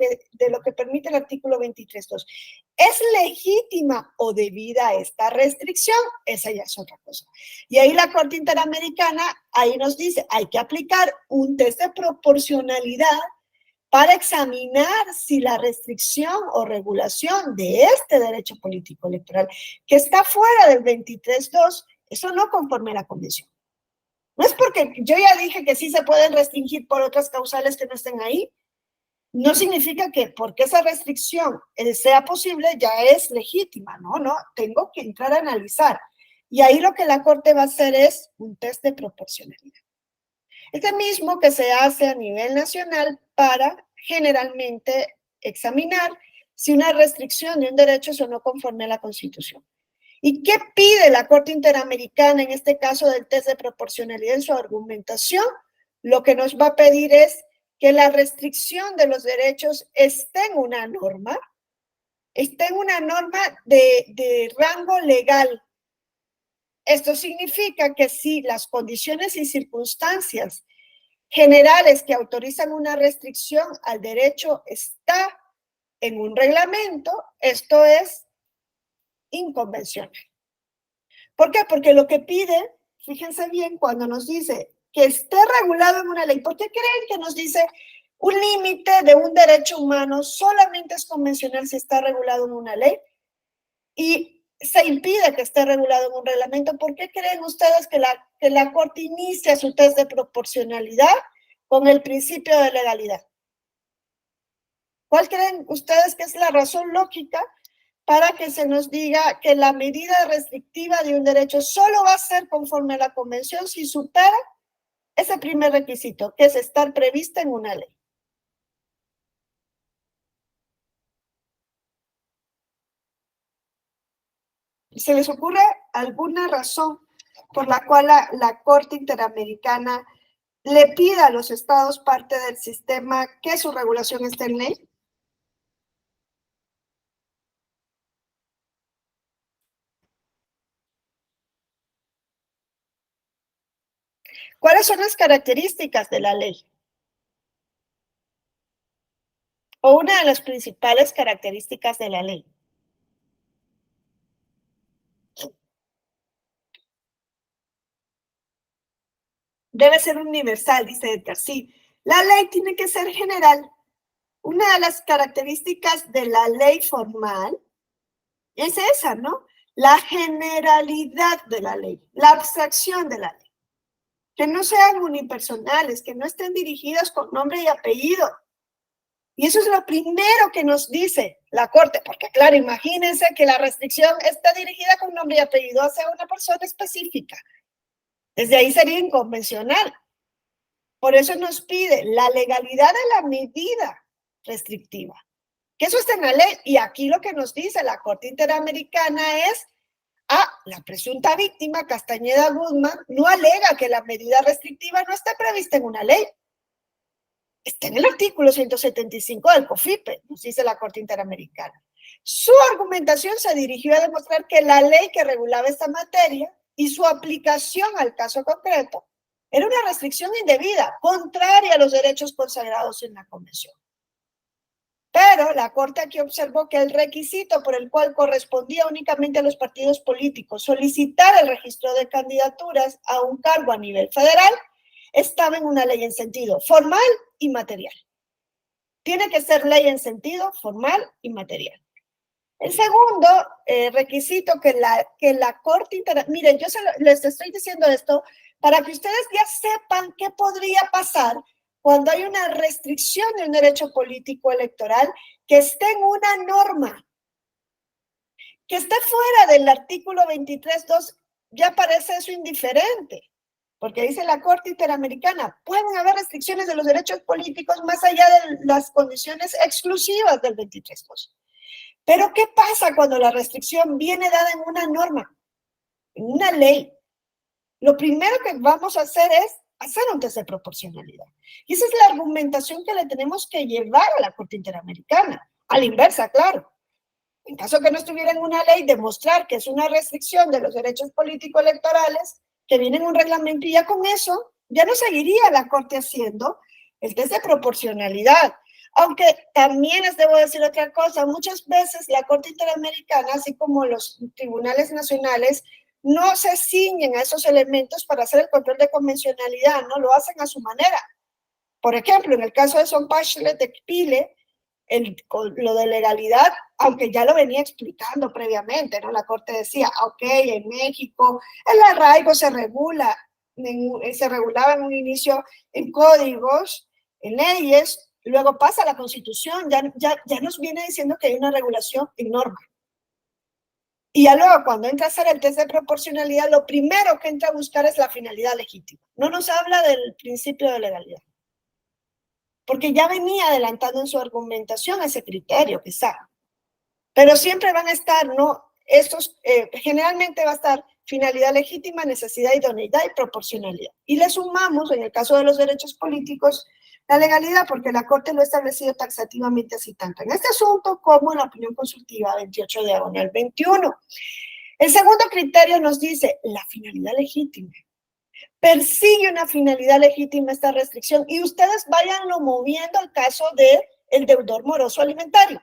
que permite el artículo 23.2. ¿Es legítima o debida esta restricción? Esa ya es otra cosa. Y ahí la Corte Interamericana, ahí nos dice, hay que aplicar un test de proporcionalidad para examinar si la restricción o regulación de este derecho político electoral, que está fuera del 23.2, eso no conforme a la convención. No es porque yo ya dije que sí se pueden restringir por otras causales que no estén ahí, no significa que porque esa restricción sea posible ya es legítima, no, tengo que entrar a analizar. Y ahí lo que la Corte va a hacer es un test de proporcionalidad. Este mismo que se hace a nivel nacional para generalmente examinar si una restricción de un derecho es o no conforme a la Constitución. ¿Y qué pide la Corte Interamericana en este caso del test de proporcionalidad en su argumentación? Lo que nos va a pedir es que la restricción de los derechos esté en una norma, de rango legal. Esto significa que si las condiciones y circunstancias generales que autorizan una restricción al derecho está en un reglamento, esto es inconvencional. ¿Por qué? Porque lo que pide, fíjense bien, cuando nos dice que esté regulado en una ley, ¿por qué creen que nos dice un límite de un derecho humano solamente es convencional si está regulado en una ley? Y se impide que esté regulado en un reglamento. ¿Por qué creen ustedes que la Corte inicia su test de proporcionalidad con el principio de legalidad? ¿Cuál creen ustedes que es la razón lógica para que se nos diga que la medida restrictiva de un derecho solo va a ser conforme a la Convención si supera ese primer requisito, que es estar prevista en una ley? ¿Se les ocurre alguna razón por la cual la Corte Interamericana le pida a los estados parte del sistema que su regulación esté en ley? ¿Cuáles son las características de la ley? O una de las principales características de la ley. Debe ser universal, dice Edgar. Sí, la ley tiene que ser general. Una de las características de la ley formal es esa, ¿no? La generalidad de la ley, la abstracción de la ley. Que no sean unipersonales, que no estén dirigidas con nombre y apellido. Y eso es lo primero que nos dice la Corte, porque claro, imagínense que la restricción está dirigida con nombre y apellido hacia una persona específica. Desde ahí sería inconvencional. Por eso nos pide la legalidad de la medida restrictiva. Que eso está en la ley. Y aquí lo que nos dice la Corte Interamericana es, la presunta víctima, Castañeda Guzmán, no alega que la medida restrictiva no esté prevista en una ley. Está en el artículo 175 del COFIPE, nos dice la Corte Interamericana. Su argumentación se dirigió a demostrar que la ley que regulaba esta materia y su aplicación al caso concreto era una restricción indebida, contraria a los derechos consagrados en la Convención. Pero la Corte aquí observó que el requisito por el cual correspondía únicamente a los partidos políticos solicitar el registro de candidaturas a un cargo a nivel federal estaba en una ley en sentido formal y material. Tiene que ser ley en sentido formal y material. El segundo requisito que la Corte miren, yo les estoy diciendo esto para que ustedes ya sepan qué podría pasar cuando hay una restricción de un derecho político electoral que esté en una norma, que esté fuera del artículo 23.2, ya parece eso indiferente. Porque dice la Corte Interamericana, pueden haber restricciones de los derechos políticos más allá de las condiciones exclusivas del 23.2. Pero ¿qué pasa cuando la restricción viene dada en una norma, en una ley? Lo primero que vamos a hacer es hacer un test de proporcionalidad. Y esa es la argumentación que le tenemos que llevar a la Corte Interamericana. A la inversa, claro. En caso que no estuviera en una ley, demostrar que es una restricción de los derechos políticos electorales que viene en un reglamento y ya con eso ya no seguiría la Corte haciendo el test de proporcionalidad. Aunque también les debo decir otra cosa, muchas veces la Corte Interamericana, así como los tribunales nacionales, no se ciñen a esos elementos para hacer el control de convencionalidad, no lo hacen a su manera. Por ejemplo, en el caso de Son Bachelet de Pile, lo de legalidad, aunque ya lo venía explicando previamente, ¿no? La Corte decía, ok, en México el arraigo se regulaba en un inicio en códigos, en leyes, luego pasa a la Constitución, ya nos viene diciendo que hay una regulación en norma. Y ya luego, cuando entra a hacer el test de proporcionalidad, lo primero que entra a buscar es la finalidad legítima. No nos habla del principio de legalidad. Porque ya venía adelantando en su argumentación ese criterio, quizá. Pero siempre van a estar, ¿no? Generalmente va a estar finalidad legítima, necesidad, idoneidad y proporcionalidad. Y le sumamos, en el caso de los derechos políticos, La legalidad, porque la Corte lo ha establecido taxativamente así tanto en este asunto como en la opinión consultiva 28/21. El segundo criterio nos dice la finalidad legítima. Persigue una finalidad legítima esta restricción y ustedes váyanlo moviendo al caso del deudor moroso alimentario.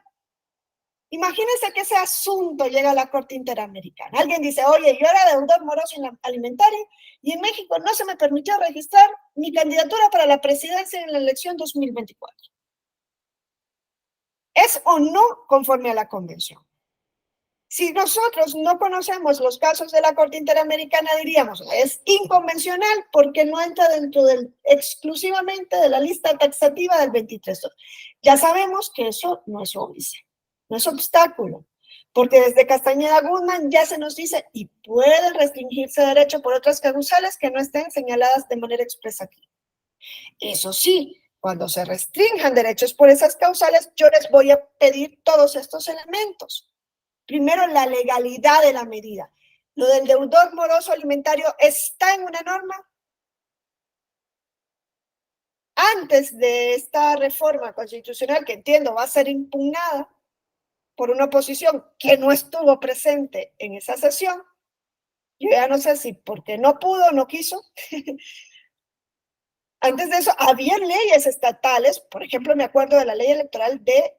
Imagínense que ese asunto llega a la Corte Interamericana. Alguien dice, oye, yo era deudor moroso alimentario y en México no se me permitió registrar mi candidatura para la presidencia en la elección 2024. ¿Es o no conforme a la convención? Si nosotros no conocemos los casos de la Corte Interamericana, diríamos, es inconvencional porque no entra dentro exclusivamente de la lista taxativa del 23. Ya sabemos que eso no es óbice, no es obstáculo, porque desde Castañeda Guzmán ya se nos dice y pueden restringirse derecho por otras causales que no estén señaladas de manera expresa aquí. Eso sí, cuando se restrinjan derechos por esas causales, yo les voy a pedir todos estos elementos. Primero, la legalidad de la medida. Lo del deudor moroso alimentario está en una norma. Antes de esta reforma constitucional, que entiendo va a ser impugnada por una oposición que no estuvo presente en esa sesión, yo ya no sé si porque no pudo o no quiso. Antes de eso, había leyes estatales, por ejemplo, me acuerdo de la ley electoral de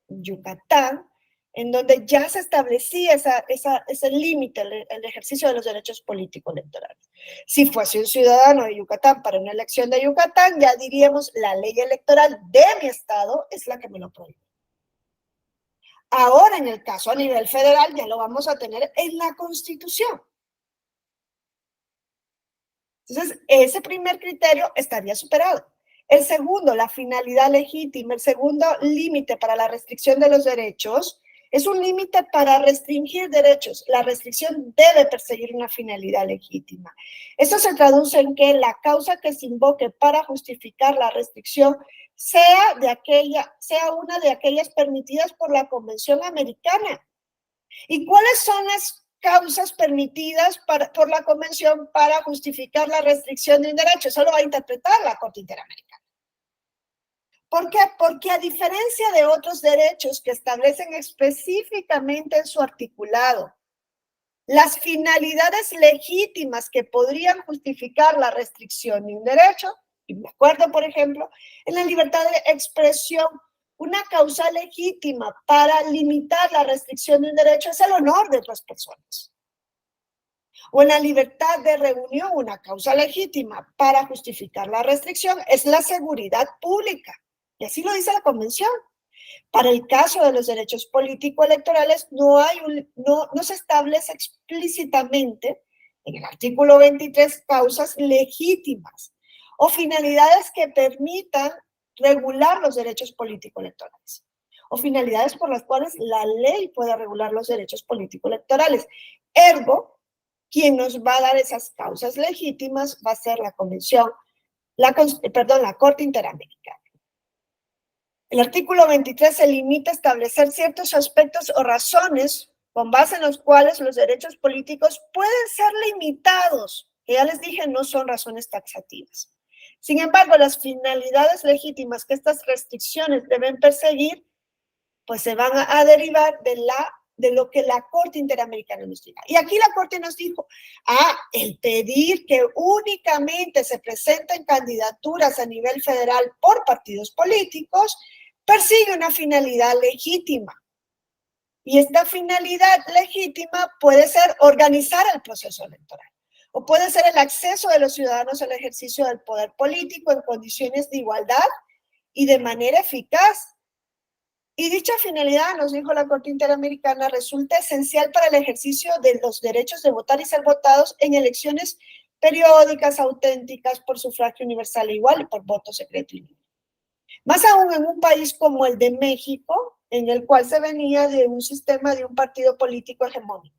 Yucatán, en donde ya se establecía ese límite, el ejercicio de los derechos políticos electorales. Si fuese un ciudadano de Yucatán para una elección de Yucatán, ya diríamos, la ley electoral de mi estado es la que me lo prohíbe. Ahora, en el caso a nivel federal, ya lo vamos a tener en la Constitución. Entonces, ese primer criterio estaría superado. El segundo, la finalidad legítima, el segundo límite para la restricción de los derechos, es un límite para restringir derechos. La restricción debe perseguir una finalidad legítima. Eso se traduce en que la causa que se invoque para justificar la restricción sea una de aquellas permitidas por la Convención Americana. ¿Y cuáles son las causas permitidas por la Convención para justificar la restricción de un derecho? Eso lo va a interpretar la Corte Interamericana. ¿Por qué? Porque a diferencia de otros derechos que establecen específicamente en su articulado las finalidades legítimas que podrían justificar la restricción de un derecho, y me acuerdo, por ejemplo, en la libertad de expresión, una causa legítima para limitar la restricción de un derecho es el honor de otras personas. O en la libertad de reunión, una causa legítima para justificar la restricción es la seguridad pública. Y así lo dice la Convención. Para el caso de los derechos político-electorales, no se establece explícitamente en el artículo 23 causas legítimas o finalidades que permitan regular los derechos político-electorales o finalidades por las cuales la ley pueda regular los derechos político-electorales. Ergo, quien nos va a dar esas causas legítimas va a ser la Corte Interamericana. El artículo 23 se limita a establecer ciertos aspectos o razones con base en los cuales los derechos políticos pueden ser limitados, que ya les dije, no son razones taxativas. Sin embargo, las finalidades legítimas que estas restricciones deben perseguir, pues se van a derivar de lo que la Corte Interamericana nos diga. Y aquí la Corte nos dijo, el pedir que únicamente se presenten candidaturas a nivel federal por partidos políticos persigue una finalidad legítima. Y esta finalidad legítima puede ser organizar el proceso electoral, o puede ser el acceso de los ciudadanos al ejercicio del poder político en condiciones de igualdad y de manera eficaz. Y dicha finalidad, nos dijo la Corte Interamericana, resulta esencial para el ejercicio de los derechos de votar y ser votados en elecciones periódicas, auténticas, por sufragio universal e igual y por voto secreto y libre. Más aún en un país como el de México, en el cual se venía de un sistema de un partido político hegemónico.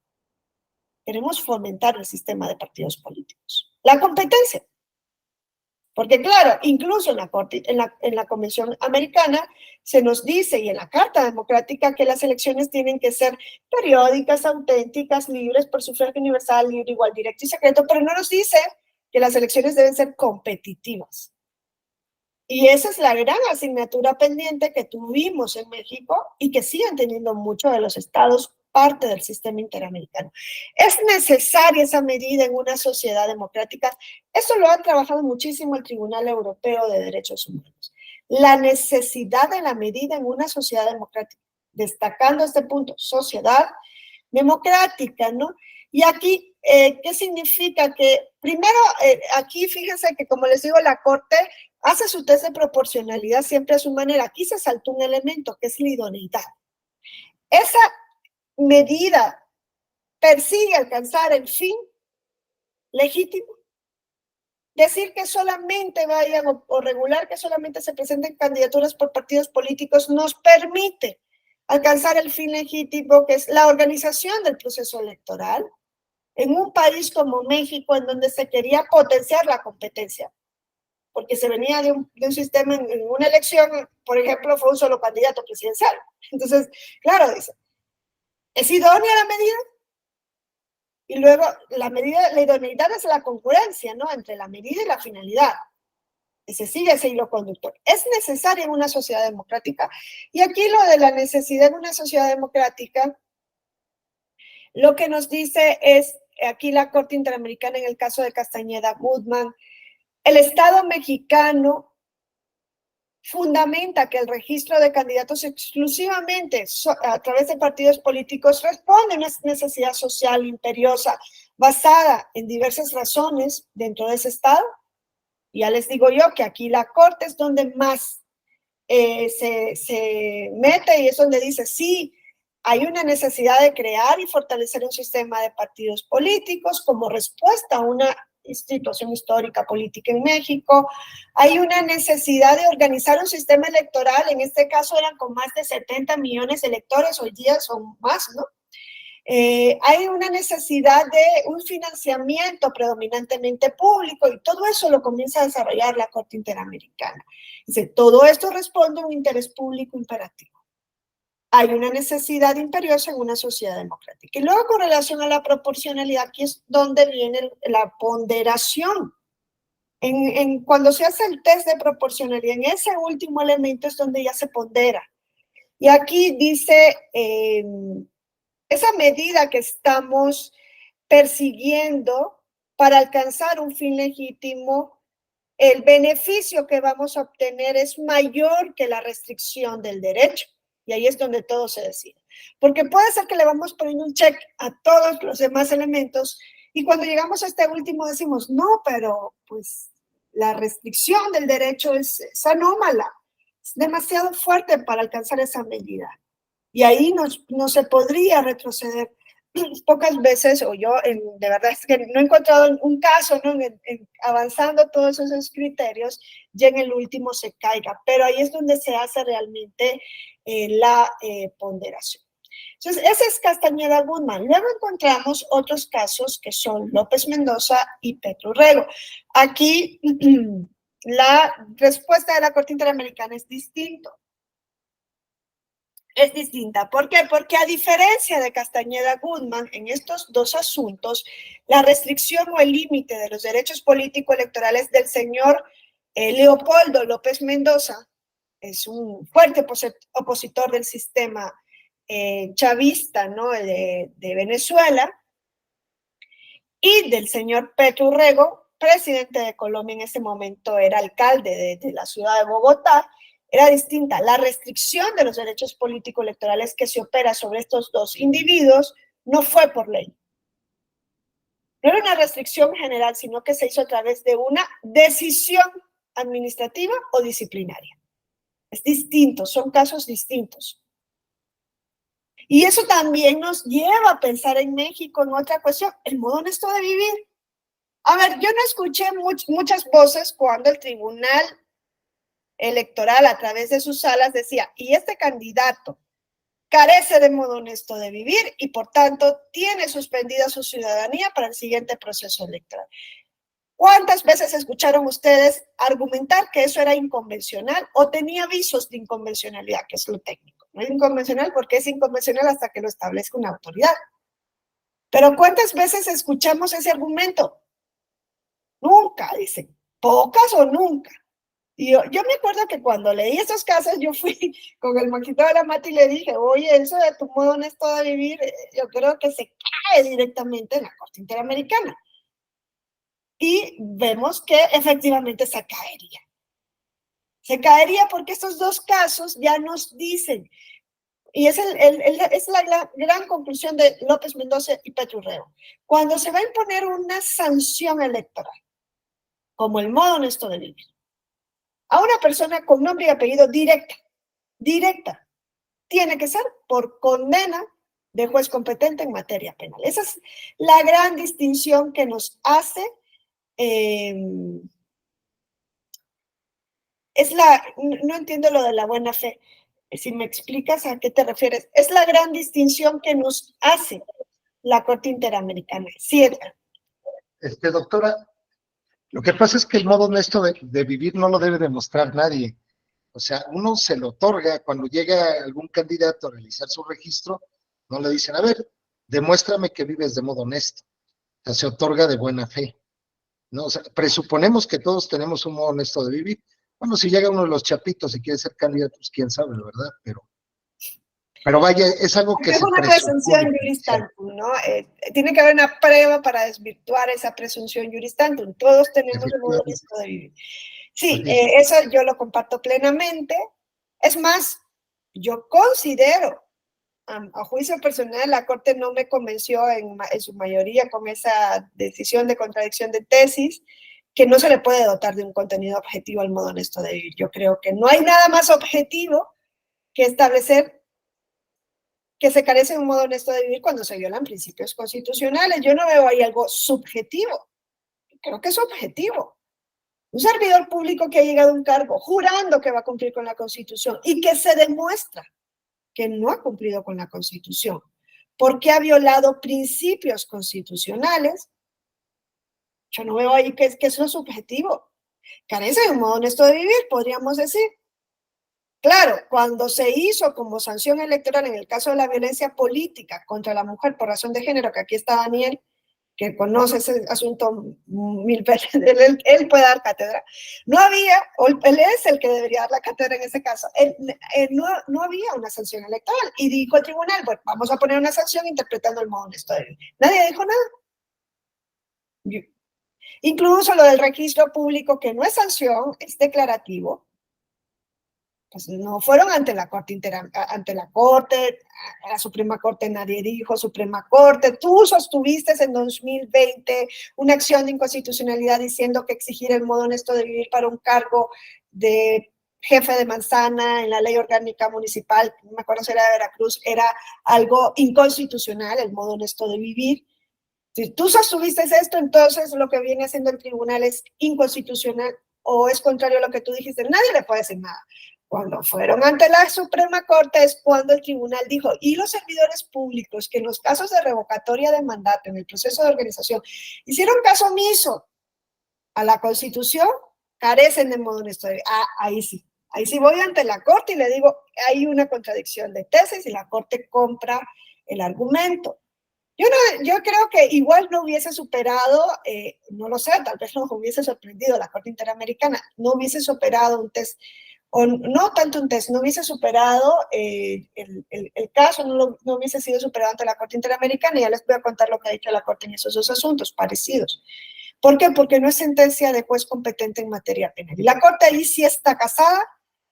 Queremos fomentar el sistema de partidos políticos. La competencia. Porque claro, incluso en la Convención Americana se nos dice, y en la Carta Democrática, que las elecciones tienen que ser periódicas, auténticas, libres, por sufragio universal, libre, igual, directo y secreto, pero no nos dice que las elecciones deben ser competitivas. Y esa es la gran asignatura pendiente que tuvimos en México y que siguen teniendo muchos de los estados parte del sistema interamericano. ¿Es necesaria esa medida en una sociedad democrática? Eso lo ha trabajado muchísimo el Tribunal Europeo de Derechos Humanos. La necesidad de la medida en una sociedad democrática, destacando este punto, sociedad democrática, ¿no? Y aquí, ¿qué significa? Que primero, aquí fíjense que como les digo, la Corte hace su test de proporcionalidad siempre a su manera. Aquí se saltó un elemento que es la idoneidad. Esa medida persigue alcanzar el fin legítimo. Decir que solamente vayan o regular que solamente se presenten candidaturas por partidos políticos nos permite alcanzar el fin legítimo, que es la organización del proceso electoral, en un país como México, en donde se quería potenciar la competencia, porque se venía de un sistema en una elección, por ejemplo, fue un solo candidato presidencial. Entonces, claro, dice, ¿es idónea la medida? Y luego, la idoneidad es la concurrencia, ¿no? Entre la medida y la finalidad. Y se sigue ese hilo conductor. ¿Es necesaria en una sociedad democrática? Y aquí lo de la necesidad en una sociedad democrática, lo que nos dice es, aquí la Corte Interamericana en el caso de Castañeda Goodman, el Estado mexicano fundamenta que el registro de candidatos exclusivamente a través de partidos políticos responde a una necesidad social imperiosa basada en diversas razones dentro de ese Estado. Ya les digo yo que aquí la Corte es donde más se mete y es donde dice, sí, hay una necesidad de crear y fortalecer un sistema de partidos políticos como respuesta a una situación histórica política en México. Hay una necesidad de organizar un sistema electoral, en este caso eran con más de 70 millones de electores, hoy día son más, ¿no? Hay una necesidad de un financiamiento predominantemente público y todo eso lo comienza a desarrollar la Corte Interamericana. Dice, todo esto responde a un interés público imperativo. Hay una necesidad imperiosa en una sociedad democrática. Y luego, con relación a la proporcionalidad, aquí es donde viene la ponderación. Cuando se hace el test de proporcionalidad, en ese último elemento es donde ya se pondera. Y aquí dice, esa medida que estamos persiguiendo para alcanzar un fin legítimo, el beneficio que vamos a obtener es mayor que la restricción del derecho. Y ahí es donde todo se decide. Porque puede ser que le vamos poniendo un check a todos los demás elementos y cuando llegamos a este último decimos, no, pero pues la restricción del derecho es anómala, es demasiado fuerte para alcanzar esa medida. Y ahí no se podría retroceder. Pocas veces, o yo de verdad es que no he encontrado un caso, ¿no? Avanzando todos esos criterios, ya en el último se caiga, pero ahí es donde se hace realmente la ponderación. Entonces, ese es Castañeda Goodman. Luego encontramos otros casos que son López Mendoza y Petro Urrego. Aquí la respuesta de la Corte Interamericana es distinta. Es distinta. ¿Por qué? Porque a diferencia de Castañeda Goodman, en estos dos asuntos, la restricción o el límite de los derechos político-electorales del señor Leopoldo López Mendoza, es un fuerte opositor del sistema chavista, ¿no? de Venezuela, y del señor Petro Urrego, presidente de Colombia en ese momento, era alcalde de la ciudad de Bogotá, era distinta. La restricción de los derechos político-electorales que se opera sobre estos dos individuos no fue por ley. No era una restricción general, sino que se hizo a través de una decisión administrativa o disciplinaria. Es distinto, son casos distintos. Y eso también nos lleva a pensar en México en otra cuestión, el modo honesto de vivir. A ver, yo no escuché muchas voces cuando el Tribunal Electoral a través de sus salas decía, y este candidato carece de modo honesto de vivir y por tanto tiene suspendida su ciudadanía para el siguiente proceso electoral. ¿Cuántas veces escucharon ustedes argumentar que eso era inconvencional o tenía visos de inconvencionalidad, que es lo técnico? No es inconvencional porque es inconvencional hasta que lo establezca una autoridad. Pero ¿cuántas veces escuchamos ese argumento? Nunca, dicen. Pocas o nunca. Y yo me acuerdo que cuando leí esos casos, yo fui con el magistrado de la Mati y le dije, oye, eso de tu modo honesto de vivir, yo creo que se cae directamente en la Corte Interamericana. Y vemos que efectivamente se caería. Se caería porque estos dos casos ya nos dicen, y es la gran conclusión de López Mendoza y Petrurreo, cuando se va a imponer una sanción electoral, como el modo honesto de vivir, a una persona con nombre y apellido directa, tiene que ser por condena de juez competente en materia penal. Esa es la gran distinción que nos hace, no entiendo lo de la buena fe, si me explicas a qué te refieres, es la gran distinción que nos hace la Corte Interamericana. Sí, Edgar. Doctora, lo que pasa es que el modo honesto de vivir no lo debe demostrar nadie. O sea, uno se lo otorga cuando llega algún candidato a realizar su registro, no le dicen, a ver, demuéstrame que vives de modo honesto. O sea, se otorga de buena fe, ¿no? O sea, presuponemos que todos tenemos un modo honesto de vivir. Bueno, si llega uno de los chapitos y quiere ser candidato, pues quién sabe, ¿verdad? Pero vaya, es algo que es se una presupone. presunción juris tantum, ¿no? Tiene que haber una prueba para desvirtuar esa presunción juris tantum. Todos tenemos un modo honesto de vivir. Sí, eso yo lo comparto plenamente. Es más, yo considero, a juicio personal, la Corte no me convenció en su mayoría con esa decisión de contradicción de tesis, que no se le puede dotar de un contenido objetivo al modo honesto de vivir. Yo creo que no hay nada más objetivo que establecer que se carece de un modo honesto de vivir cuando se violan principios constitucionales. Yo no veo ahí algo subjetivo, creo que es objetivo. Un servidor público que ha llegado a un cargo jurando que va a cumplir con la Constitución y que se demuestra que no ha cumplido con la Constitución porque ha violado principios constitucionales, yo no veo ahí que eso es subjetivo. Carece de un modo honesto de vivir, podríamos decir. Claro, cuando se hizo como sanción electoral en el caso de la violencia política contra la mujer por razón de género, que aquí está Daniel, que conoce ese asunto mil veces, él puede dar cátedra, no había, o él es el que debería dar la cátedra en ese caso, no había una sanción electoral, y dijo el tribunal, bueno, vamos a poner una sanción interpretando el modo honesto de vivir. Nadie dijo nada. Incluso lo del registro público, que no es sanción, es declarativo, pues no fueron ante la Corte, a la Suprema Corte nadie dijo, Suprema Corte, tú sostuviste en 2020 una acción de inconstitucionalidad diciendo que exigir el modo honesto de vivir para un cargo de jefe de manzana en la ley orgánica municipal, no me acuerdo si era de Veracruz, era algo inconstitucional, el modo honesto de vivir. Si tú sostuviste esto, entonces lo que viene haciendo el tribunal es inconstitucional o es contrario a lo que tú dijiste, nadie le puede decir nada. Cuando fueron ante la Suprema Corte es cuando el tribunal dijo, y los servidores públicos que en los casos de revocatoria de mandato, en el proceso de organización, hicieron caso omiso a la Constitución, carecen de modo honesto. Ahí sí voy ante la Corte y le digo, hay una contradicción de tesis y la Corte compra el argumento. Yo creo que igual no hubiese superado, no lo sé, tal vez nos hubiese sorprendido la Corte Interamericana, no hubiese superado un test, o no tanto un test, no hubiese superado el caso, no hubiese sido superado ante la Corte Interamericana, y ya les voy a contar lo que ha dicho la Corte en esos dos asuntos parecidos. ¿Por qué? Porque no es sentencia de juez competente en materia penal. Y la Corte ahí sí está casada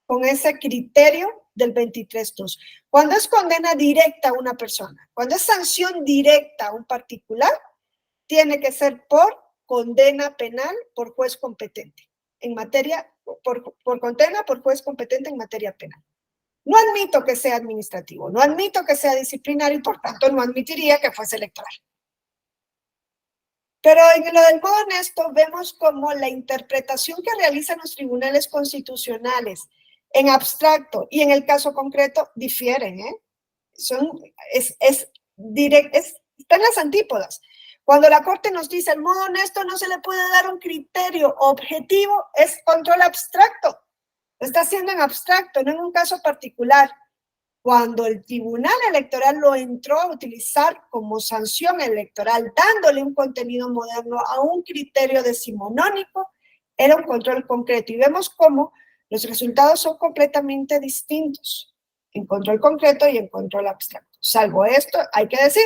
con ese criterio del 23.2. Cuando es condena directa a una persona, cuando es sanción directa a un particular, tiene que ser por condena penal por juez competente en materia, por condena por juez competente en materia penal. No admito que sea administrativo, no admito que sea disciplinario y por tanto no admitiría que fuese electoral. Pero en lo del modo honesto vemos como la interpretación que realizan los tribunales constitucionales en abstracto y en el caso concreto difieren, ¿eh? Están las antípodas. Cuando la Corte nos dice el modo honesto no se le puede dar un criterio objetivo, es control abstracto. Lo está haciendo en abstracto, no en un caso particular. Cuando el Tribunal Electoral lo entró a utilizar como sanción electoral, dándole un contenido moderno a un criterio decimonónico, Era un control concreto y vemos cómo los resultados son completamente distintos en control concreto y en control abstracto. Salvo esto, hay que decir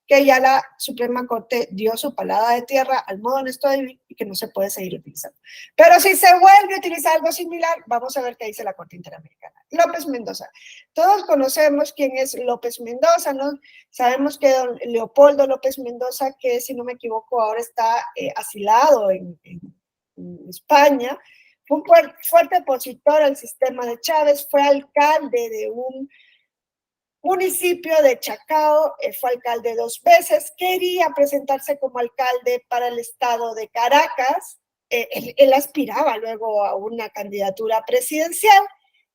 que ya la Suprema Corte dio su palada de tierra al modo honesto de vivir y que no se puede seguir utilizando. Pero si se vuelve a utilizar algo similar, vamos a ver qué dice la Corte Interamericana. López Mendoza. Todos conocemos quién es López Mendoza, ¿no? Sabemos que don Leopoldo López Mendoza, que si no me equivoco ahora está asilado en España, fue un fuerte opositor al sistema de Chávez, fue alcalde de un municipio de Chacao, fue alcalde 2 veces, quería presentarse como alcalde para el estado de Caracas, él aspiraba luego a una candidatura presidencial,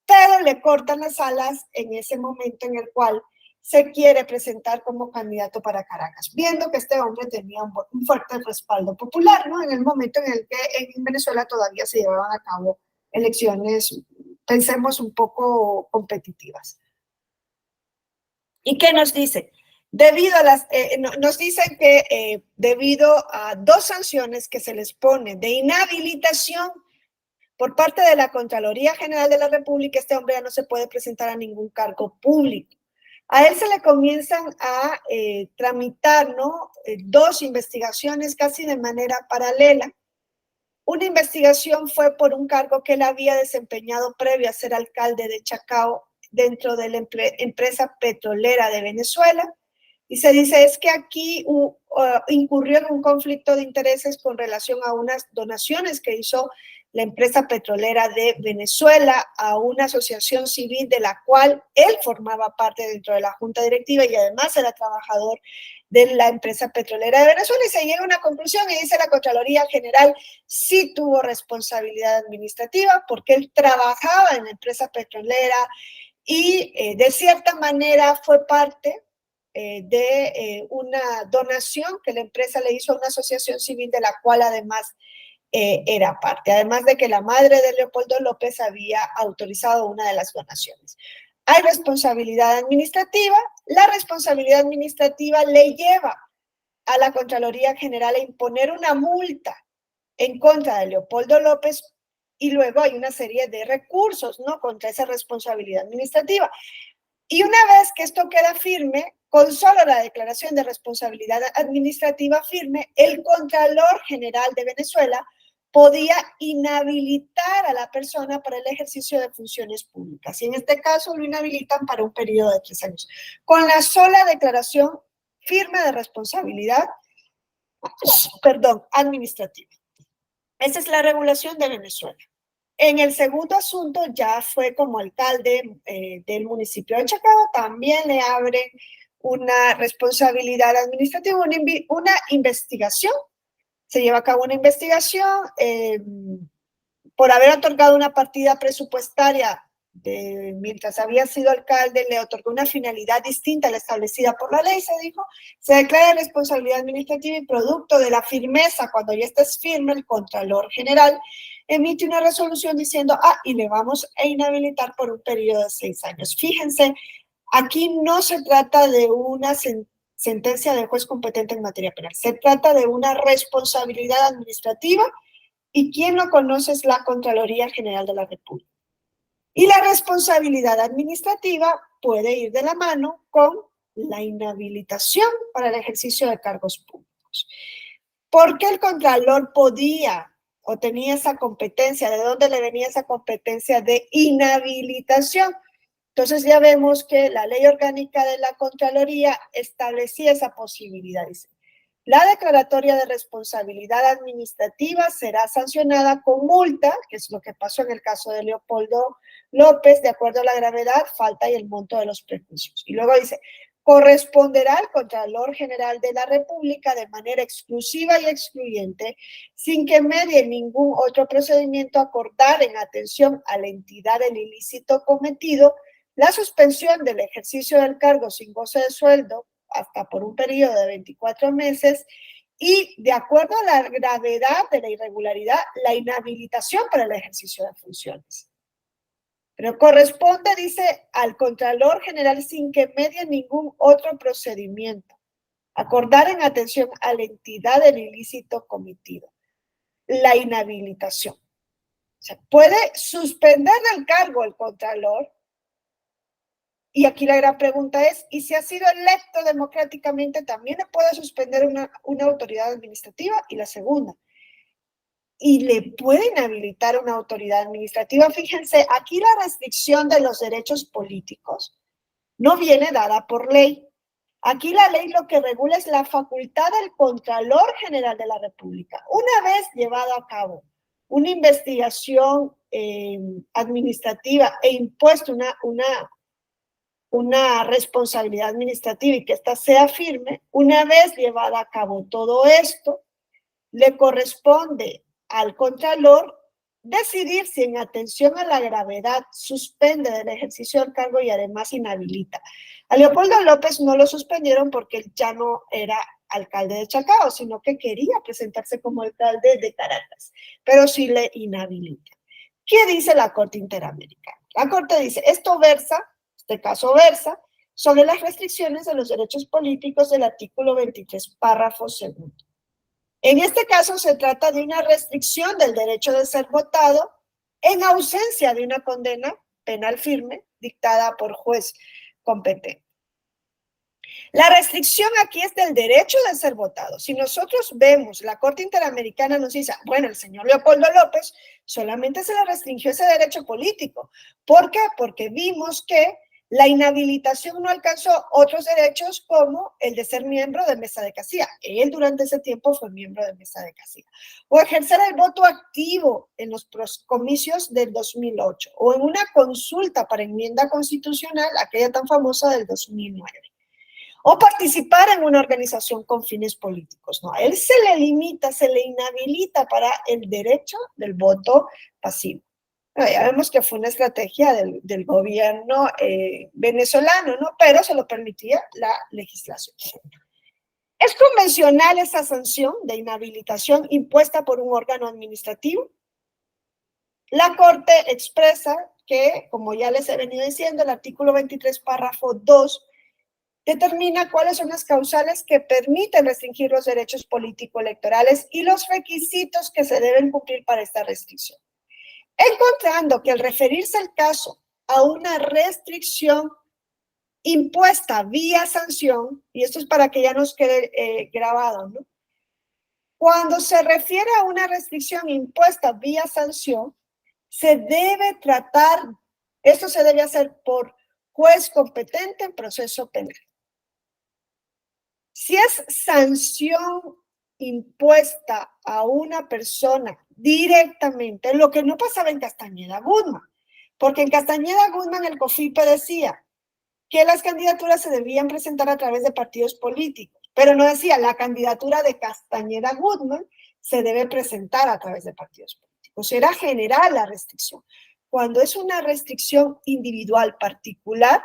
pero le cortan las alas en ese momento en el cual se quiere presentar como candidato para Caracas, viendo que este hombre tenía un fuerte respaldo popular, ¿no? En el momento en el que en Venezuela todavía se llevaban a cabo elecciones, pensemos, un poco competitivas. ¿Y qué nos dice? Debido a nos dicen que debido a 2 sanciones que se les pone de inhabilitación por parte de la Contraloría General de la República, este hombre ya no se puede presentar a ningún cargo público. A él se le comienzan a tramitar, ¿no? 2 investigaciones casi de manera paralela. Una investigación fue por un cargo que él había desempeñado previo a ser alcalde de Chacao dentro de la empresa petrolera de Venezuela. Y se dice es que aquí incurrió en un conflicto de intereses con relación a unas donaciones que hizo la empresa petrolera de Venezuela a una asociación civil de la cual él formaba parte dentro de la junta directiva y además era trabajador de la empresa petrolera de Venezuela, y se llega a una conclusión y dice la Contraloría General sí tuvo responsabilidad administrativa porque él trabajaba en la empresa petrolera y de cierta manera fue parte de una donación que la empresa le hizo a una asociación civil de la cual además era parte, además de que la madre de Leopoldo López había autorizado una de las donaciones. Hay responsabilidad administrativa, la responsabilidad administrativa le lleva a la Contraloría General a imponer una multa en contra de Leopoldo López y luego hay una serie de recursos, ¿no?, contra esa responsabilidad administrativa. Y una vez que esto queda firme, con solo la declaración de responsabilidad administrativa firme, el Contralor General de Venezuela podía inhabilitar a la persona para el ejercicio de funciones públicas. Y en este caso lo inhabilitan para un periodo de 3 años. Con la sola declaración firme de responsabilidad, administrativa. Esa es la regulación de Venezuela. En el segundo asunto ya fue como alcalde del municipio de Chacao, también le abren una responsabilidad administrativa, una investigación. Se lleva a cabo una investigación por haber otorgado una partida presupuestaria mientras había sido alcalde, le otorgó una finalidad distinta a la establecida por la ley, se dijo, se declara responsabilidad administrativa y producto de la firmeza, cuando ya estés firme, el Contralor General emite una resolución diciendo, y le vamos a inhabilitar por un periodo de 6 años. Fíjense, aquí no se trata de una sentencia del juez competente en materia penal, se trata de una responsabilidad administrativa y quien lo conoce es la Contraloría General de la República. Y la responsabilidad administrativa puede ir de la mano con la inhabilitación para el ejercicio de cargos públicos. ¿Por qué el Contralor podía o tenía esa competencia? ¿De dónde le venía esa competencia de inhabilitación? Entonces ya vemos que la ley orgánica de la Contraloría establecía esa posibilidad. Dice, la declaratoria de responsabilidad administrativa será sancionada con multa, que es lo que pasó en el caso de Leopoldo López, de acuerdo a la gravedad, falta y el monto de los prejuicios. Y luego dice, corresponderá al Contralor General de la República de manera exclusiva y excluyente, sin que medie ningún otro procedimiento, acordar en atención a la entidad del ilícito cometido la suspensión del ejercicio del cargo sin goce de sueldo hasta por un periodo de 24 meses y, de acuerdo a la gravedad de la irregularidad, la inhabilitación para el ejercicio de funciones. Pero corresponde, dice, al Contralor General sin que medie ningún otro procedimiento, acordar en atención a la entidad del ilícito cometido la inhabilitación. Se puede suspender del cargo el contralor. Y aquí la gran pregunta es, ¿y si ha sido electo democráticamente, también le puede suspender una autoridad administrativa? Y la segunda, ¿y le puede inhabilitar una autoridad administrativa? Fíjense, aquí la restricción de los derechos políticos no viene dada por ley. Aquí la ley lo que regula es la facultad del Contralor General de la República. Una vez llevado a cabo una investigación administrativa e impuesto una responsabilidad administrativa y que ésta sea firme, una vez llevada a cabo todo esto, le corresponde al Contralor decidir si en atención a la gravedad suspende del ejercicio del cargo y además inhabilita. A Leopoldo López no lo suspendieron porque él ya no era alcalde de Chacao, sino que quería presentarse como alcalde de Caracas, pero sí le inhabilita. ¿Qué dice la Corte Interamericana? La Corte dice, este caso versa, sobre las restricciones de los derechos políticos del artículo 23, párrafo segundo. En este caso se trata de una restricción del derecho de ser votado en ausencia de una condena penal firme dictada por juez competente. La restricción aquí es del derecho de ser votado. Si nosotros vemos, la Corte Interamericana nos dice, bueno, el señor Leopoldo López solamente se le restringió ese derecho político. ¿Por qué? Porque vimos que la inhabilitación no alcanzó otros derechos como el de ser miembro de mesa de casilla. Él durante ese tiempo fue miembro de mesa de casilla. O ejercer el voto activo en los comicios del 2008 o en una consulta para enmienda constitucional, aquella tan famosa del 2009. O participar en una organización con fines políticos. No, a él se le limita, se le inhabilita para el derecho del voto pasivo. Bueno, ya vemos que fue una estrategia del gobierno venezolano, ¿no? Pero se lo permitía la legislación. ¿Es convencional esa sanción de inhabilitación impuesta por un órgano administrativo? La Corte expresa que, como ya les he venido diciendo, el artículo 23, párrafo 2, determina cuáles son las causales que permiten restringir los derechos político-electorales y los requisitos que se deben cumplir para esta restricción. Encontrando que al referirse el caso a una restricción impuesta vía sanción, y esto es para que ya nos quede grabado, ¿no? Cuando se refiere a una restricción impuesta vía sanción, se debe tratar, esto se debe hacer por juez competente en proceso penal. Si es sanción impuesta a una persona directamente, lo que no pasaba en Castañeda Guzmán, porque en Castañeda Guzmán el COFIPE decía que las candidaturas se debían presentar a través de partidos políticos, pero no decía la candidatura de Castañeda Guzmán se debe presentar a través de partidos políticos. Era general la restricción. Cuando es una restricción individual particular,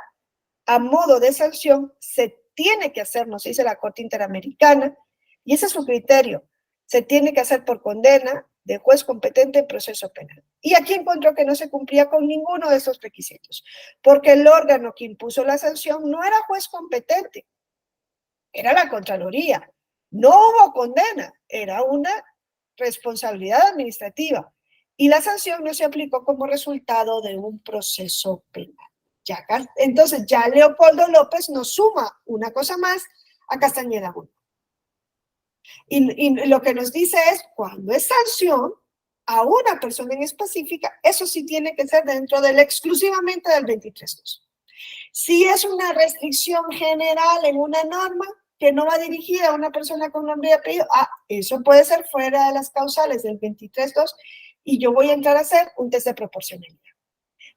a modo de sanción, se tiene que hacer, nos dice la Corte Interamericana, y ese es su criterio, se tiene que hacer por condena de juez competente en proceso penal. Y aquí encontró que no se cumplía con ninguno de esos requisitos, porque el órgano que impuso la sanción no era juez competente, era la Contraloría. No hubo condena, era una responsabilidad administrativa, y la sanción no se aplicó como resultado de un proceso penal. Entonces ya Leopoldo López nos suma una cosa más a Castañeda Guzmán. Y lo que nos dice es, cuando es sanción a una persona en específica, eso sí tiene que ser dentro exclusivamente del 23.2. Si es una restricción general en una norma que no va dirigida a una persona con nombre y apellido, eso puede ser fuera de las causales del 23.2 y yo voy a entrar a hacer un test de proporcionalidad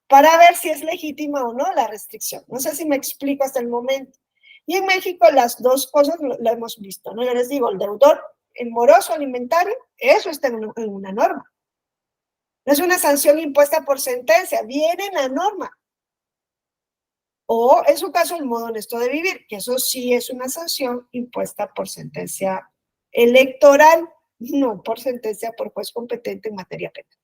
para ver si es legítima o no la restricción. No sé si me explico hasta el momento. Y en México las dos cosas lo hemos visto, ¿no? Yo les digo, el deudor, el moroso alimentario, eso está en una norma. No es una sanción impuesta por sentencia, viene en la norma. O en su caso el modo honesto de vivir, que eso sí es una sanción impuesta por sentencia electoral, no por sentencia por juez competente en materia penal.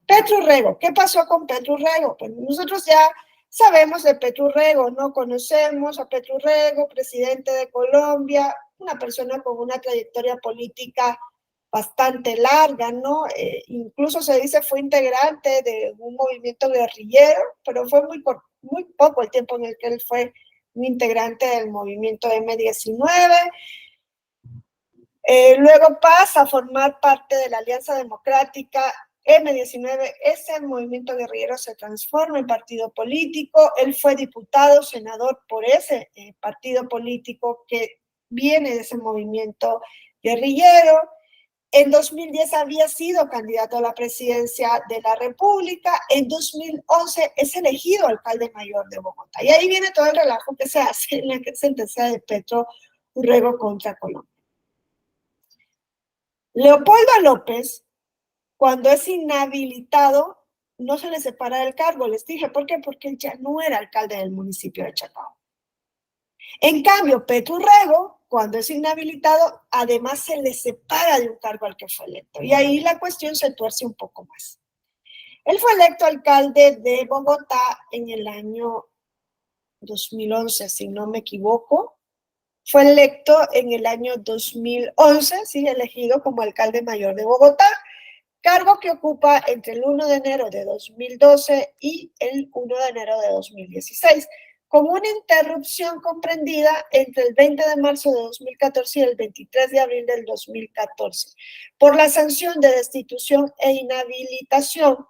Petro Rego, ¿qué pasó con Petro Rego? Pues nosotros ya sabemos de Petro Rego, ¿no? Conocemos a Petro Rego, presidente de Colombia, una persona con una trayectoria política bastante larga, ¿no? Incluso se dice fue integrante de un movimiento guerrillero, pero fue muy poco el tiempo en el que él fue un integrante del movimiento M-19. Luego pasa a formar parte de la Alianza Democrática M-19. Ese movimiento guerrillero se transforma en partido político. Él fue diputado, senador por ese partido político que viene de ese movimiento guerrillero. En 2010 había sido candidato a la presidencia de la República. En 2011 es elegido alcalde mayor de Bogotá. Y ahí viene todo el relajo que se hace en la sentencia de Petro Urrego contra Colombia. Leopoldo López, cuando es inhabilitado, no se le separa del cargo. Les dije, ¿por qué? Porque él ya no era alcalde del municipio de Chacao. En cambio, Petro Urrego, cuando es inhabilitado, además se le separa de un cargo al que fue electo. Y ahí la cuestión se tuerce un poco más. Él fue electo alcalde de Bogotá en el año 2011, si no me equivoco. Fue electo en el año 2011, sí, elegido como alcalde mayor de Bogotá, cargo que ocupa entre el 1 de enero de 2012 y el 1 de enero de 2016, con una interrupción comprendida entre el 20 de marzo de 2014 y el 23 de abril del 2014, por la sanción de destitución e inhabilitación,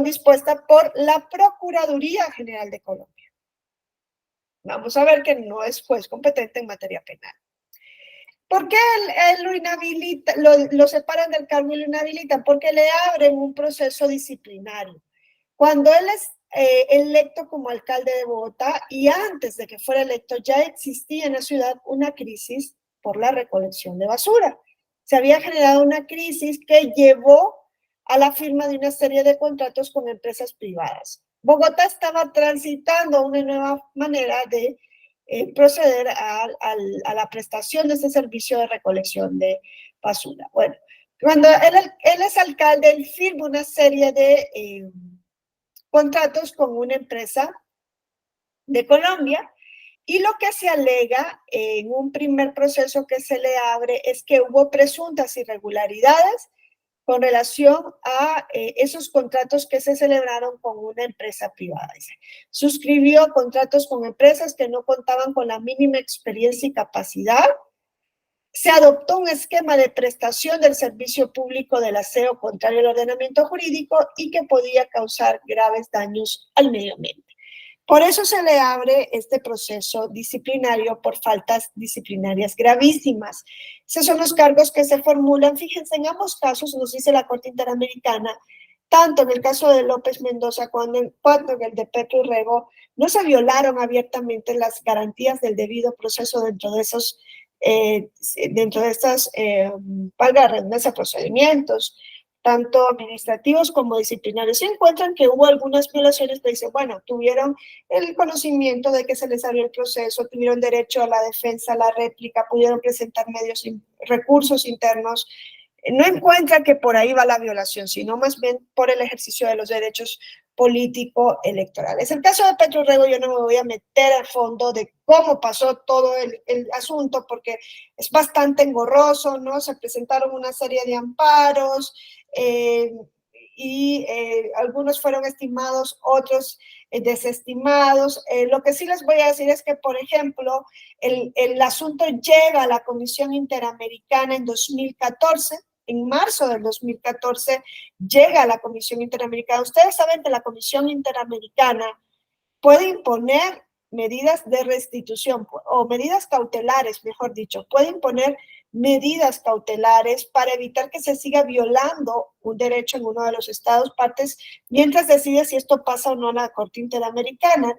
dispuesta por la Procuraduría General de Colombia. Vamos a ver que no es juez competente en materia penal. ¿Por qué él lo inhabilita, lo separan del cargo y lo inhabilitan? Porque le abren un proceso disciplinario. Cuando él es electo como alcalde de Bogotá y antes de que fuera electo ya existía en la ciudad una crisis por la recolección de basura. Se había generado una crisis que llevó a la firma de una serie de contratos con empresas privadas. Bogotá estaba transitando una nueva manera de proceder a la prestación de ese servicio de recolección de basura. Bueno, cuando él es alcalde, él firma una serie de contratos con una empresa de Colombia y lo que se alega en un primer proceso que se le abre es que hubo presuntas irregularidades con relación a esos contratos que se celebraron con una empresa privada. Dice, suscribió contratos con empresas que no contaban con la mínima experiencia y capacidad. Se adoptó un esquema de prestación del servicio público del aseo contrario al ordenamiento jurídico y que podía causar graves daños al medio ambiente. Por eso se le abre este proceso disciplinario por faltas disciplinarias gravísimas. Esos son los cargos que se formulan. Fíjense, en ambos casos, nos dice la Corte Interamericana, tanto en el caso de López Mendoza cuando en el de Petro Urrego, no se violaron abiertamente las garantías del debido proceso dentro de estos procedimientos, tanto administrativos como disciplinarios. Se encuentran que hubo algunas violaciones que dicen, bueno, tuvieron el conocimiento de que se les abrió el proceso, tuvieron derecho a la defensa, a la réplica, pudieron presentar recursos internos. No encuentra que por ahí va la violación, sino más bien por el ejercicio de los derechos político-electorales. En el caso de Petro Urrego, yo no me voy a meter a fondo de cómo pasó todo el asunto, porque es bastante engorroso, ¿no? Se presentaron una serie de amparos, algunos fueron estimados, otros desestimados. Lo que sí les voy a decir es que, por ejemplo, el asunto llega a la Comisión Interamericana en 2014, en marzo del 2014, llega a la Comisión Interamericana. Ustedes saben que la Comisión Interamericana puede imponer medidas de restitución o medidas cautelares, mejor dicho, puede imponer medidas cautelares para evitar que se siga violando un derecho en uno de los estados partes mientras decide si esto pasa o no a la Corte Interamericana.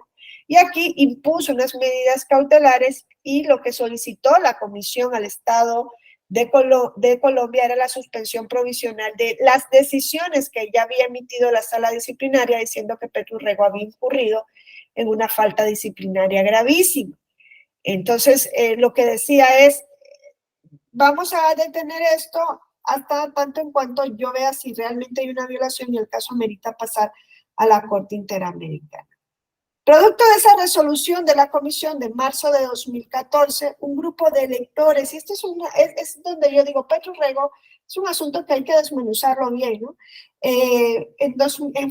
Y aquí impuso unas medidas cautelares y lo que solicitó la Comisión al Estado de Colombia era la suspensión provisional de las decisiones que ya había emitido la sala disciplinaria diciendo que Petro Urrego había incurrido en una falta disciplinaria gravísima. Entonces, lo que decía es, vamos a detener esto hasta tanto en cuanto yo vea si realmente hay una violación y el caso amerita pasar a la Corte Interamericana. Producto de esa resolución de la comisión de marzo de 2014, un grupo de electores, y esto es donde yo digo, Petro Rego es un asunto que hay que desmenuzarlo bien, ¿no? En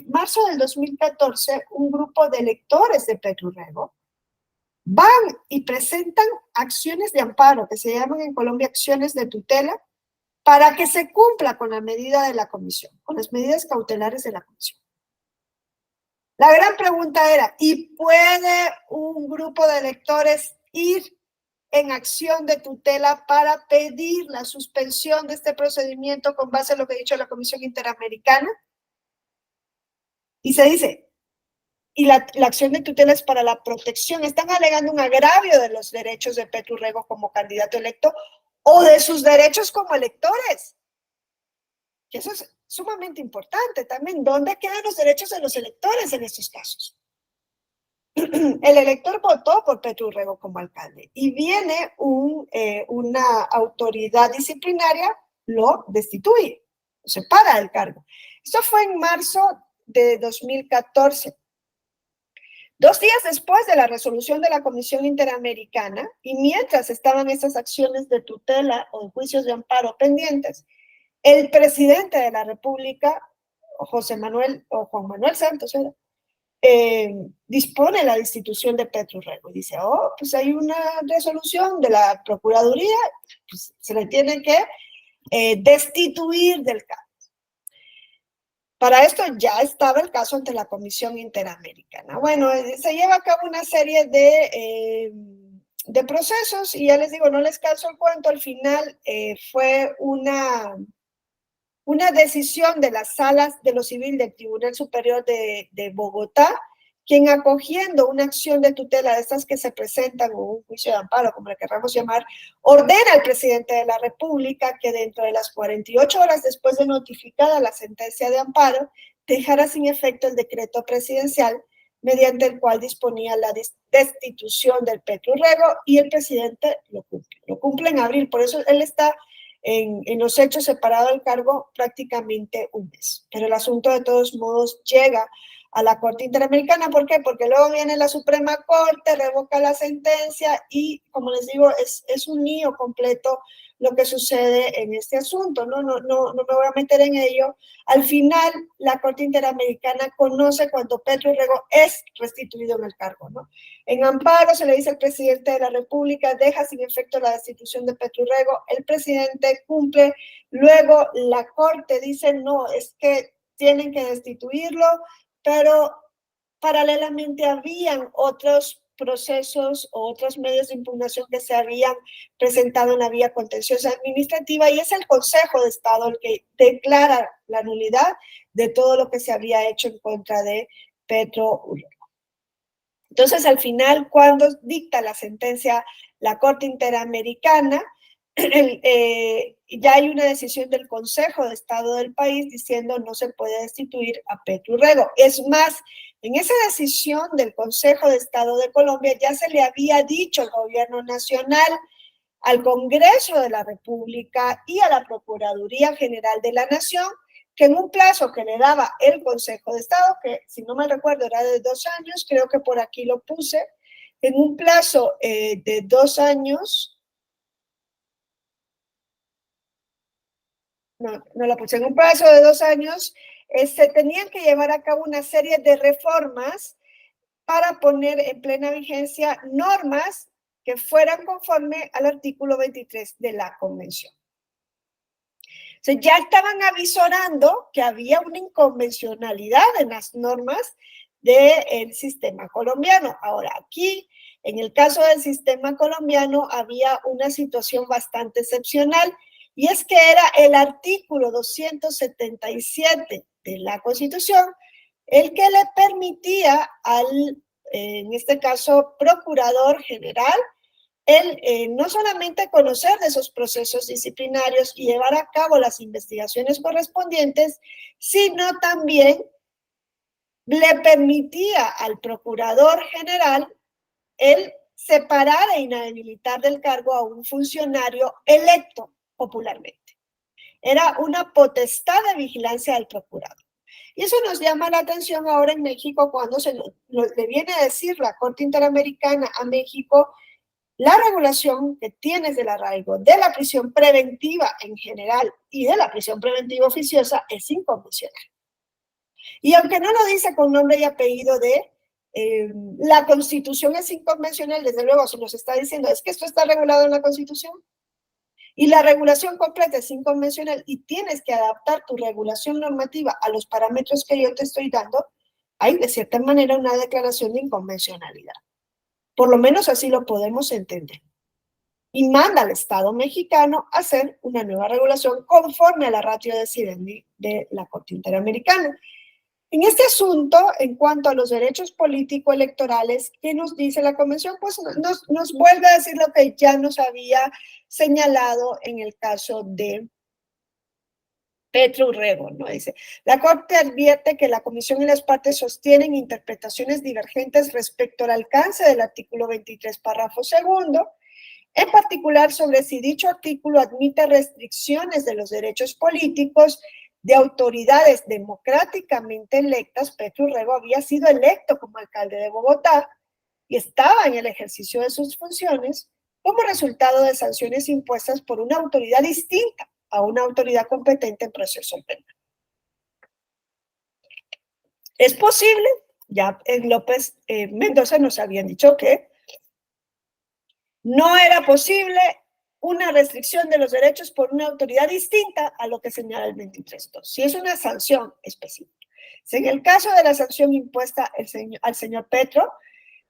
marzo del 2014, un grupo de electores de Petro Rego van y presentan acciones de amparo, que se llaman en Colombia acciones de tutela, para que se cumpla con la medida de la comisión, con las medidas cautelares de la comisión. La gran pregunta era, ¿y puede un grupo de electores ir en acción de tutela para pedir la suspensión de este procedimiento con base en lo que ha dicho la Comisión Interamericana? Y se dice, y la acción de tutela es para la protección. Están alegando un agravio de los derechos de Petro Rego como candidato electo o de sus derechos como electores. Y eso es sumamente importante también. ¿Dónde quedan los derechos de los electores en estos casos? El elector votó por Petro Rego como alcalde y viene una autoridad disciplinaria, lo destituye, lo separa del cargo. Esto fue en marzo de 2014. 2 días después de la resolución de la Comisión Interamericana y mientras estaban estas acciones de tutela o juicios de amparo pendientes, el presidente de la República, Juan Manuel Santos, dispone la destitución de Petro Rego. Y dice, pues hay una resolución de la Procuraduría, pues se le tiene que destituir del cargo. Para esto ya estaba el caso ante la Comisión Interamericana. Bueno, se lleva a cabo una serie de procesos y ya les digo, no les canso el cuento, al final fue una decisión de las salas de lo civil del Tribunal Superior de Bogotá, quien acogiendo una acción de tutela de estas que se presentan o un juicio de amparo, como le queramos llamar, ordena al presidente de la República que dentro de las 48 horas después de notificada la sentencia de amparo, dejara sin efecto el decreto presidencial mediante el cual disponía la destitución del Petro Rego y el presidente lo cumple en abril. Por eso él está en los hechos separado del cargo prácticamente un mes. Pero el asunto de todos modos llega a la Corte Interamericana. ¿Por qué? Porque luego viene la Suprema Corte, revoca la sentencia y, como les digo, es un lío completo lo que sucede en este asunto. No me voy a meter en ello. Al final, la Corte Interamericana conoce cuando Petro Rego es restituido en el cargo, ¿no? En amparo se le dice al presidente de la República, deja sin efecto la destitución de Petro Rego, el presidente cumple, luego la Corte dice, no, es que tienen que destituirlo, pero paralelamente habían otros procesos o otros medios de impugnación que se habían presentado en la vía contenciosa administrativa y es el Consejo de Estado el que declara la nulidad de todo lo que se había hecho en contra de Petro Rego. Entonces, al final, cuando dicta la sentencia la Corte Interamericana, ya hay una decisión del Consejo de Estado del país diciendo no se puede destituir a Petro Rego. Es más, en esa decisión del Consejo de Estado de Colombia ya se le había dicho al gobierno nacional, al Congreso de la República y a la Procuraduría General de la Nación que en un plazo que le daba el Consejo de Estado, que si no me recuerdo era de 2 años, creo que por aquí lo puse, en un plazo de 2 años, no lo puse, en un plazo de 2 años, se tenían que llevar a cabo una serie de reformas para poner en plena vigencia normas que fueran conforme al artículo 23 de la Convención. O sea, ya estaban avisorando que había una inconvencionalidad en las normas del sistema colombiano. Ahora, aquí, en el caso del sistema colombiano, había una situación bastante excepcional, y es que era el artículo 277 de la Constitución el que le permitía al, en este caso, Procurador General, él no solamente conocer de esos procesos disciplinarios y llevar a cabo las investigaciones correspondientes, sino también le permitía al Procurador General el separar e inhabilitar del cargo a un funcionario electo popularmente. Era una potestad de vigilancia del procurador. Y eso nos llama la atención ahora en México cuando le viene a decir la Corte Interamericana a México: la regulación que tienes del arraigo, de la prisión preventiva en general y de la prisión preventiva oficiosa es inconvencional. Y aunque no lo dice con nombre y apellido de la Constitución es inconvencional, desde luego se nos está diciendo es que esto está regulado en la Constitución y la regulación completa es inconvencional y tienes que adaptar tu regulación normativa a los parámetros que yo te estoy dando, hay de cierta manera una declaración de inconvencionalidad. Por lo menos así lo podemos entender. Y manda al Estado mexicano a hacer una nueva regulación conforme a la ratio decidendi de la Corte Interamericana. En este asunto, en cuanto a los derechos político-electorales, ¿qué nos dice la Convención? Pues nos vuelve a decir lo que ya nos había señalado en el caso de Petro Urrego, ¿no? Dice, la Corte advierte que la Comisión y las partes sostienen interpretaciones divergentes respecto al alcance del artículo 23, párrafo 2, en particular sobre si dicho artículo admite restricciones de los derechos políticos de autoridades democráticamente electas. Petro Urrego había sido electo como alcalde de Bogotá y estaba en el ejercicio de sus funciones como resultado de sanciones impuestas por una autoridad distinta a una autoridad competente en proceso penal. Es posible, ya en López Mendoza nos habían dicho que no era posible una restricción de los derechos por una autoridad distinta a lo que señala el 23.2. Si es una sanción específica. Si en el caso de la sanción impuesta al señor Petro,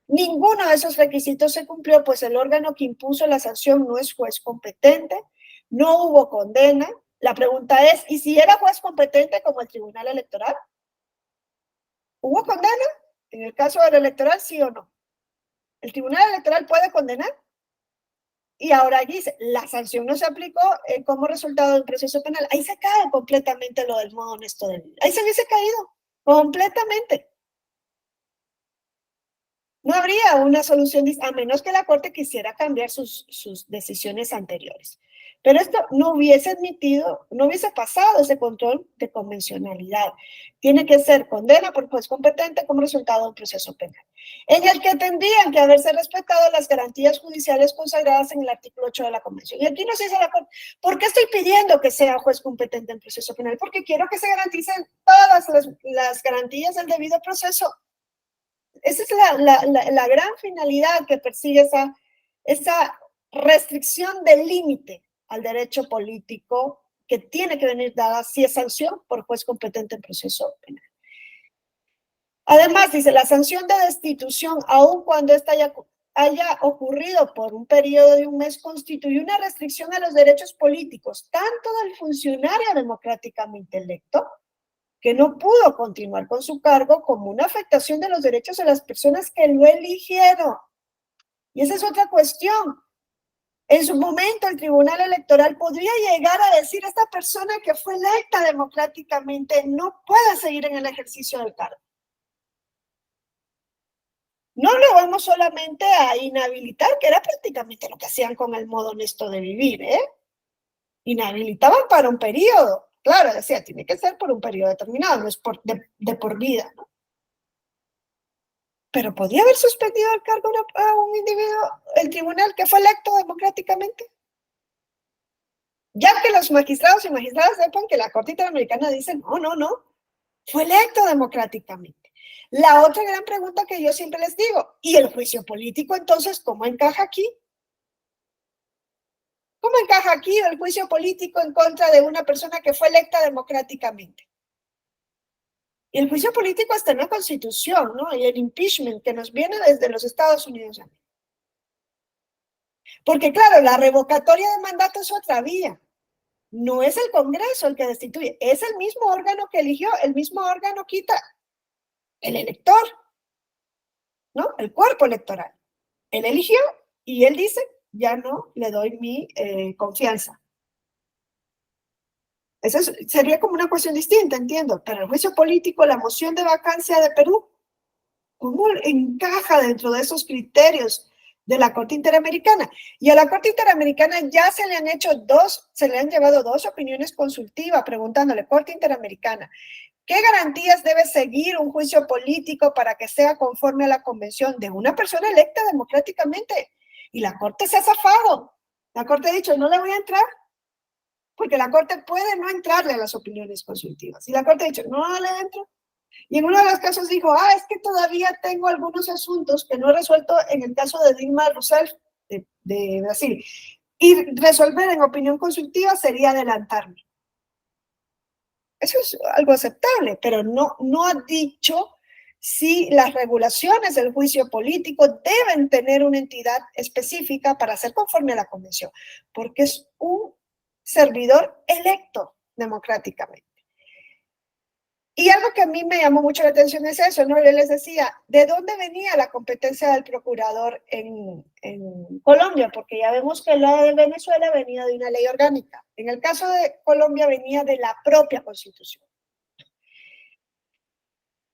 ninguno de esos requisitos se cumplió, pues el órgano que impuso la sanción no es juez competente, no hubo condena. La pregunta es, ¿y si era juez competente como el Tribunal Electoral? ¿Hubo condena? En el caso del electoral, ¿sí o no? ¿El Tribunal Electoral puede condenar? Y ahora dice, la sanción no se aplicó como resultado del proceso penal. Ahí se cae completamente lo del modo honesto de vivir. Ahí se hubiese caído completamente. No habría una solución, a menos que la Corte quisiera cambiar sus decisiones anteriores. Pero esto no hubiese admitido, no hubiese pasado ese control de convencionalidad. Tiene que ser condena por juez competente como resultado de un proceso penal, en el que tendrían que haberse respetado las garantías judiciales consagradas en el artículo 8 de la Convención. Y aquí nos dice la Corte, ¿por qué estoy pidiendo que sea juez competente en proceso penal? Porque quiero que se garanticen todas las garantías del debido proceso. Esa es la gran finalidad que persigue esa restricción del límite al derecho político que tiene que venir dada si es sanción por juez competente en proceso penal. Además, dice, la sanción de destitución, aun cuando esta haya ocurrido por un periodo de un mes, constituye una restricción a los derechos políticos, tanto del funcionario democráticamente electo, que no pudo continuar con su cargo, como una afectación de los derechos de las personas que lo eligieron. Y esa es otra cuestión. En su momento, el Tribunal Electoral podría llegar a decir, esta persona que fue electa democráticamente no puede seguir en el ejercicio del cargo. No lo vamos solamente a inhabilitar, que era prácticamente lo que hacían con el modo honesto de vivir, Inhabilitaban para un periodo. Claro, decía, tiene que ser por un periodo determinado, no es de por vida, ¿no? Pero podía haber suspendido el cargo a un individuo, el tribunal que fue electo democráticamente. Ya que los magistrados y magistradas sepan que la Corte Interamericana dice, no, fue electo democráticamente. La otra gran pregunta que yo siempre les digo, ¿y el juicio político entonces cómo encaja aquí? ¿Cómo encaja aquí el juicio político en contra de una persona que fue electa democráticamente? Y el juicio político está en la Constitución, ¿no? Y el impeachment que nos viene desde los Estados Unidos. Porque claro, la revocatoria de mandato es otra vía. No es el Congreso el que destituye, es el mismo órgano que eligió, el mismo órgano quita el elector, ¿no? El cuerpo electoral. Él eligió y él dice, ya no le doy mi confianza. Eso sería como una cuestión distinta, entiendo, pero el juicio político, la moción de vacancia de Perú, ¿cómo encaja dentro de esos criterios de la Corte Interamericana? Y a la Corte Interamericana ya se le han llevado dos opiniones consultivas preguntándole, Corte Interamericana, ¿Qué garantías debe seguir un juicio político para que sea conforme a la convención de una persona electa democráticamente? Y la Corte se ha zafado. La Corte ha dicho, no le voy a entrar, porque la Corte puede no entrarle a las opiniones consultivas. Y la Corte ha dicho, no le entro. Y en uno de los casos dijo, es que todavía tengo algunos asuntos que no he resuelto en el caso de Dilma Rousseff de Brasil. Y resolver en opinión consultiva sería adelantarme. Eso es algo aceptable, pero no ha dicho si las regulaciones del juicio político deben tener una entidad específica para ser conforme a la convención, porque es un servidor electo democráticamente. Y algo que a mí me llamó mucho la atención es eso, ¿no? Yo les decía, ¿de dónde venía la competencia del procurador en Colombia? Porque ya vemos que la de Venezuela venía de una ley orgánica. En el caso de Colombia venía de la propia Constitución.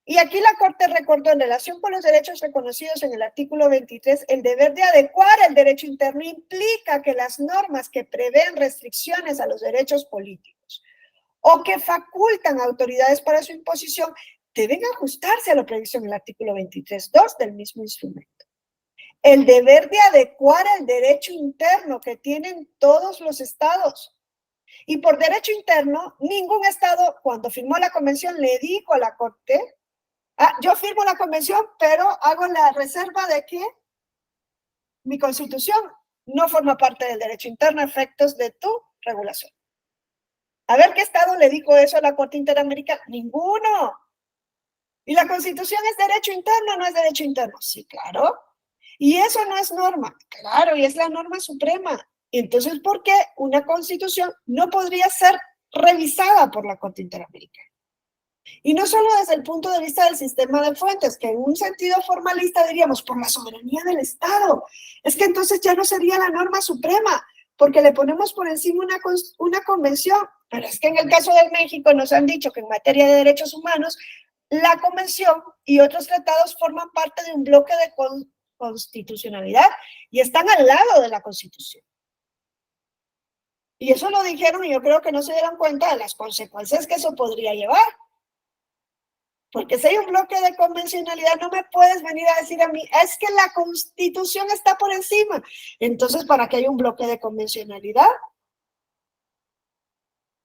Y aquí la Corte recordó, en relación con los derechos reconocidos en el artículo 23, el deber de adecuar el derecho interno implica que las normas que prevén restricciones a los derechos políticos o que facultan autoridades para su imposición deben ajustarse a lo previsto en el artículo 23.2 del mismo instrumento. El deber de adecuar el derecho interno que tienen todos los estados. Y por derecho interno, ningún estado, cuando firmó la convención, le dijo a la Corte, yo firmo la convención, pero hago la reserva de que mi constitución no forma parte del derecho interno a efectos de tu regulación. A ver, ¿qué estado le dijo eso a la Corte Interamericana? Ninguno. ¿Y la Constitución es derecho interno o no es derecho interno? Sí, claro. ¿Y eso no es norma? Claro, y es la norma suprema. Entonces, ¿por qué una Constitución no podría ser revisada por la Corte Interamericana? Y no solo desde el punto de vista del sistema de fuentes, que en un sentido formalista diríamos por la soberanía del Estado. Es que entonces ya no sería la norma suprema, porque le ponemos por encima una convención. Pero es que en el caso de México nos han dicho que en materia de derechos humanos, la convención y otros tratados forman parte de un bloque de constitucionalidad y están al lado de la Constitución. Y eso lo dijeron y yo creo que no se dieron cuenta de las consecuencias que eso podría llevar. Porque si hay un bloque de convencionalidad, no me puedes venir a decir a mí, es que la Constitución está por encima. Entonces, ¿para qué hay un bloque de convencionalidad?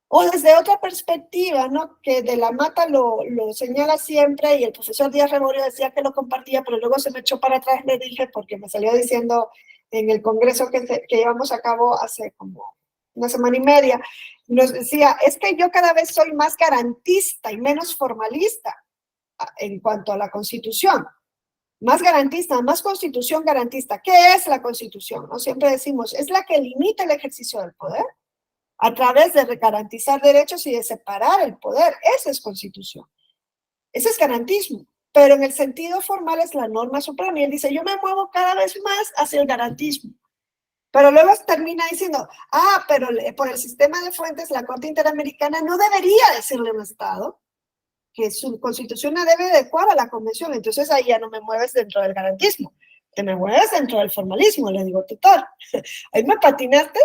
O desde otra perspectiva, ¿no? Que de la Mata lo señala siempre y el profesor Díaz Reborio decía que lo compartía, pero luego se me echó para atrás, le dije, porque me salió diciendo en el congreso que llevamos a cabo hace como una semana y media, nos decía, es que yo cada vez soy más garantista y menos formalista en cuanto a la Constitución. Más garantista, más Constitución garantista. ¿Qué es la Constitución? ¿No? Siempre decimos, es la que limita el ejercicio del poder a través de garantizar derechos y de separar el poder. Esa es Constitución. Ese es garantismo. Pero en el sentido formal es la norma suprema. Y él dice, yo me muevo cada vez más hacia el garantismo. Pero luego termina diciendo, pero por el sistema de fuentes, la Corte Interamericana no debería decirle a un Estado que su constitución la debe adecuar a la convención. Entonces ahí ya no me mueves dentro del garantismo, te me mueves dentro del formalismo. Le digo, tutor, ahí me patinaste,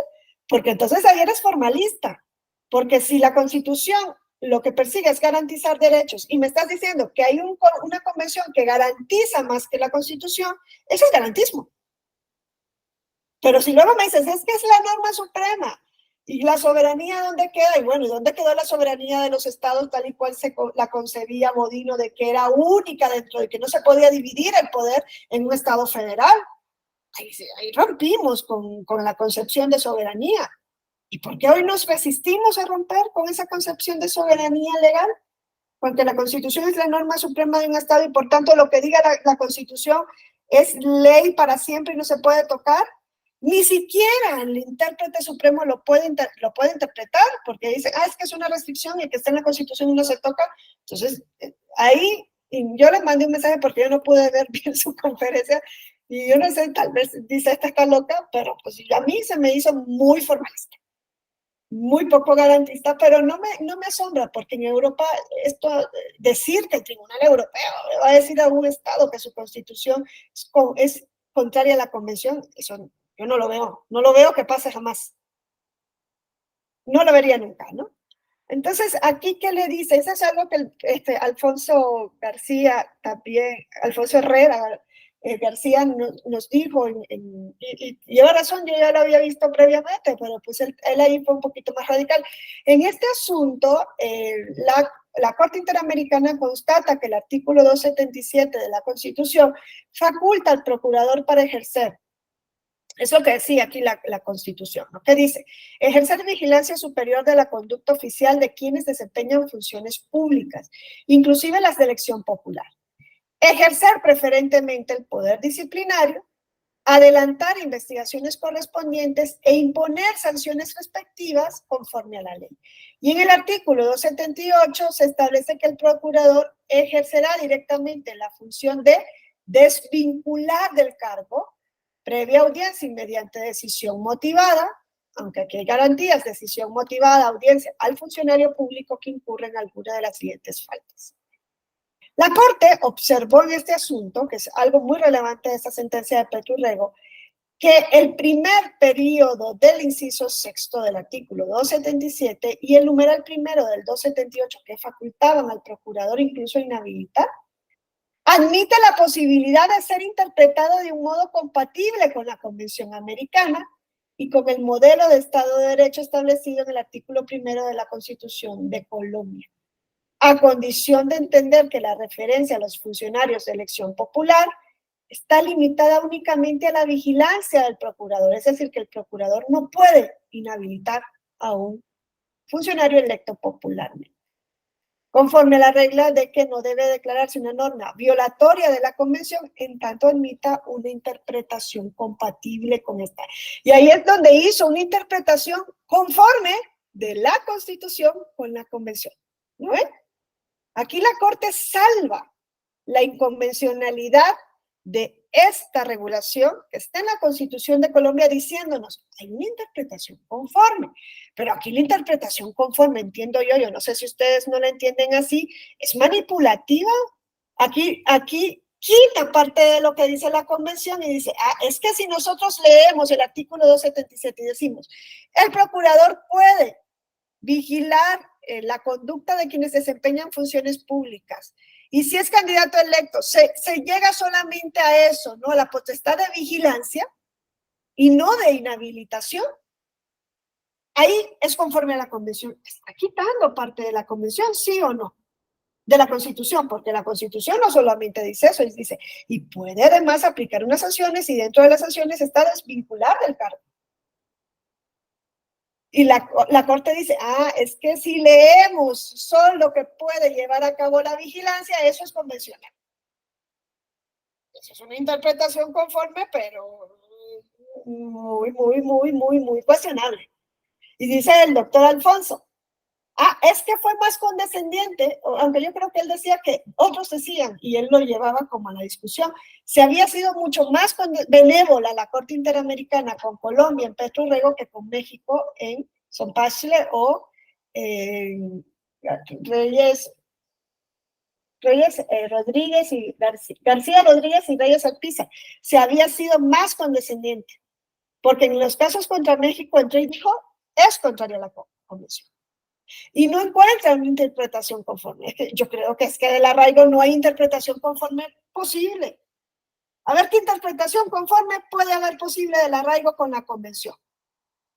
porque entonces ahí eres formalista. Porque si la constitución lo que persigue es garantizar derechos y me estás diciendo que hay una convención que garantiza más que la constitución, eso es garantismo. Pero si luego me dices, es que es la norma suprema, ¿y la soberanía dónde queda? Y bueno, ¿y dónde quedó la soberanía de los estados tal y cual la concebía Bodino, de que era única dentro de que no se podía dividir el poder en un estado federal? Ahí rompimos con la concepción de soberanía. ¿Y por qué hoy nos resistimos a romper con esa concepción de soberanía legal? Porque la Constitución es la norma suprema de un estado y por tanto lo que diga la Constitución es ley para siempre y no se puede tocar. Ni siquiera el intérprete supremo lo puede interpretar, porque dice, es que es una restricción y que está en la Constitución y no se toca. Entonces, ahí yo les mandé un mensaje porque yo no pude ver bien su conferencia y yo no sé, tal vez dice, esta está loca, pero pues a mí se me hizo muy formalista, muy poco garantista, pero no me asombra, porque en Europa esto, decir que el Tribunal Europeo va a decir a un Estado que su Constitución es contraria a la Convención, eso yo no lo veo que pase jamás. No lo vería nunca, ¿no? Entonces, aquí, ¿qué le dice? Eso es algo que Alfonso García también, Alfonso Herrera García nos dijo, y lleva razón, yo ya lo había visto previamente, pero pues él ahí fue un poquito más radical. En este asunto, la Corte Interamericana constata que el artículo 277 de la Constitución faculta al procurador para ejercer. Es lo que decía aquí la Constitución, ¿no? Que dice, ejercer vigilancia superior de la conducta oficial de quienes desempeñan funciones públicas, inclusive las de elección popular. Ejercer preferentemente el poder disciplinario, adelantar investigaciones correspondientes e imponer sanciones respectivas conforme a la ley. Y en el artículo 278 se establece que el procurador ejercerá directamente la función de desvincular del cargo previa audiencia y mediante decisión motivada, aunque aquí hay garantías, decisión motivada, audiencia al funcionario público que incurre en alguna de las siguientes faltas. La Corte observó en este asunto, que es algo muy relevante de esta sentencia de Petro Urrego, que el primer periodo del inciso sexto del artículo 277 y el numeral primero del 278, que facultaban al procurador incluso inhabilitar, admite la posibilidad de ser interpretado de un modo compatible con la Convención Americana y con el modelo de Estado de Derecho establecido en el artículo primero de la Constitución de Colombia, a condición de entender que la referencia a los funcionarios de elección popular está limitada únicamente a la vigilancia del procurador, es decir, que el procurador no puede inhabilitar a un funcionario electo popularmente, conforme a la regla de que no debe declararse una norma violatoria de la Convención en tanto admita una interpretación compatible con esta. Y ahí es donde hizo una interpretación conforme de la Constitución con la Convención. ¿No ven? Aquí la Corte salva la inconvencionalidad de esta regulación que está en la Constitución de Colombia diciéndonos, hay una interpretación conforme, pero aquí la interpretación conforme, entiendo yo no sé si ustedes no la entienden así, es manipulativa. Aquí quita parte de lo que dice la Convención y dice, es que si nosotros leemos el artículo 277 y decimos, el procurador puede vigilar la conducta de quienes desempeñan funciones públicas. Y si es candidato electo, se llega solamente a eso, ¿no? A la potestad de vigilancia y no de inhabilitación. Ahí es conforme a la Convención. ¿Está quitando parte de la Convención, sí o no? De la Constitución, porque la Constitución no solamente dice eso, dice, y puede además aplicar unas sanciones y dentro de las sanciones está desvincular del cargo. Y la Corte dice, es que si leemos solo que puede llevar a cabo la vigilancia, eso es convencional. Eso es una interpretación conforme, pero muy cuestionable. Y dice el doctor Alfonso, es que fue más condescendiente, aunque yo creo que él decía que otros decían, y él lo llevaba como a la discusión, se había sido mucho más benévola la Corte Interamericana con Colombia en Petro Urrego que con México en Zompachle o Reyes Rodríguez y García Rodríguez y Reyes Alpizar. Se había sido más condescendiente, porque en los casos contra México, entre dijo, es contrario a la Convención. Y no encuentra una interpretación conforme. Es que yo creo que es que del arraigo no hay interpretación conforme posible. A ver qué interpretación conforme puede haber posible del arraigo con la Convención.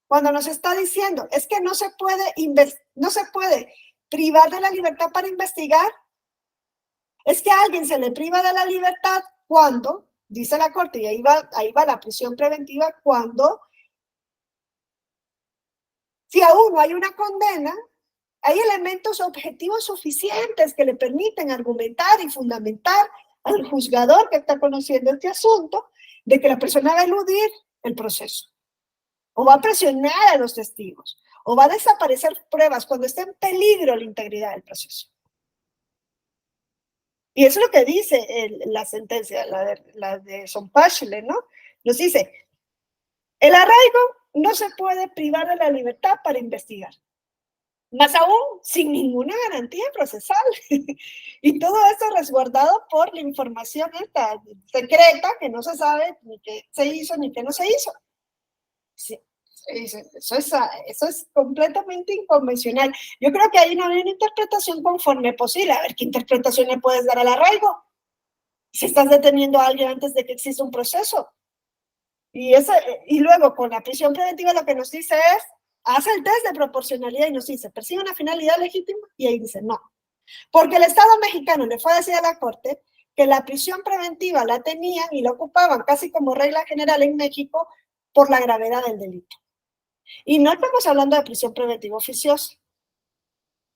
Cuando nos está diciendo, es que no se puede privar de la libertad para investigar. Es que a alguien se le priva de la libertad cuando, dice la Corte, y ahí va la prisión preventiva, cuando, si aún no hay una condena, hay elementos objetivos suficientes que le permiten argumentar y fundamentar al juzgador que está conociendo este asunto de que la persona va a eludir el proceso, o va a presionar a los testigos, o va a desaparecer pruebas cuando esté en peligro la integridad del proceso. Y eso es lo que dice la sentencia, la de Zompachle, ¿no? Nos dice, el arraigo no se puede privar de la libertad para investigar. Más aún, sin ninguna garantía procesal. Y todo esto resguardado por la información secreta, que no se sabe ni qué se hizo ni qué no se hizo. Sí. Eso es completamente inconvencional. Yo creo que hay una interpretación conforme posible. A ver, ¿qué interpretación le puedes dar al arraigo? Si estás deteniendo a alguien antes de que exista un proceso. Y luego, con la prisión preventiva, lo que nos dice es, hace el test de proporcionalidad y nos dice, ¿persigue una finalidad legítima? Y ahí dice, no. Porque el Estado mexicano le fue a decir a la Corte que la prisión preventiva la tenían y la ocupaban casi como regla general en México por la gravedad del delito. Y no estamos hablando de prisión preventiva oficiosa.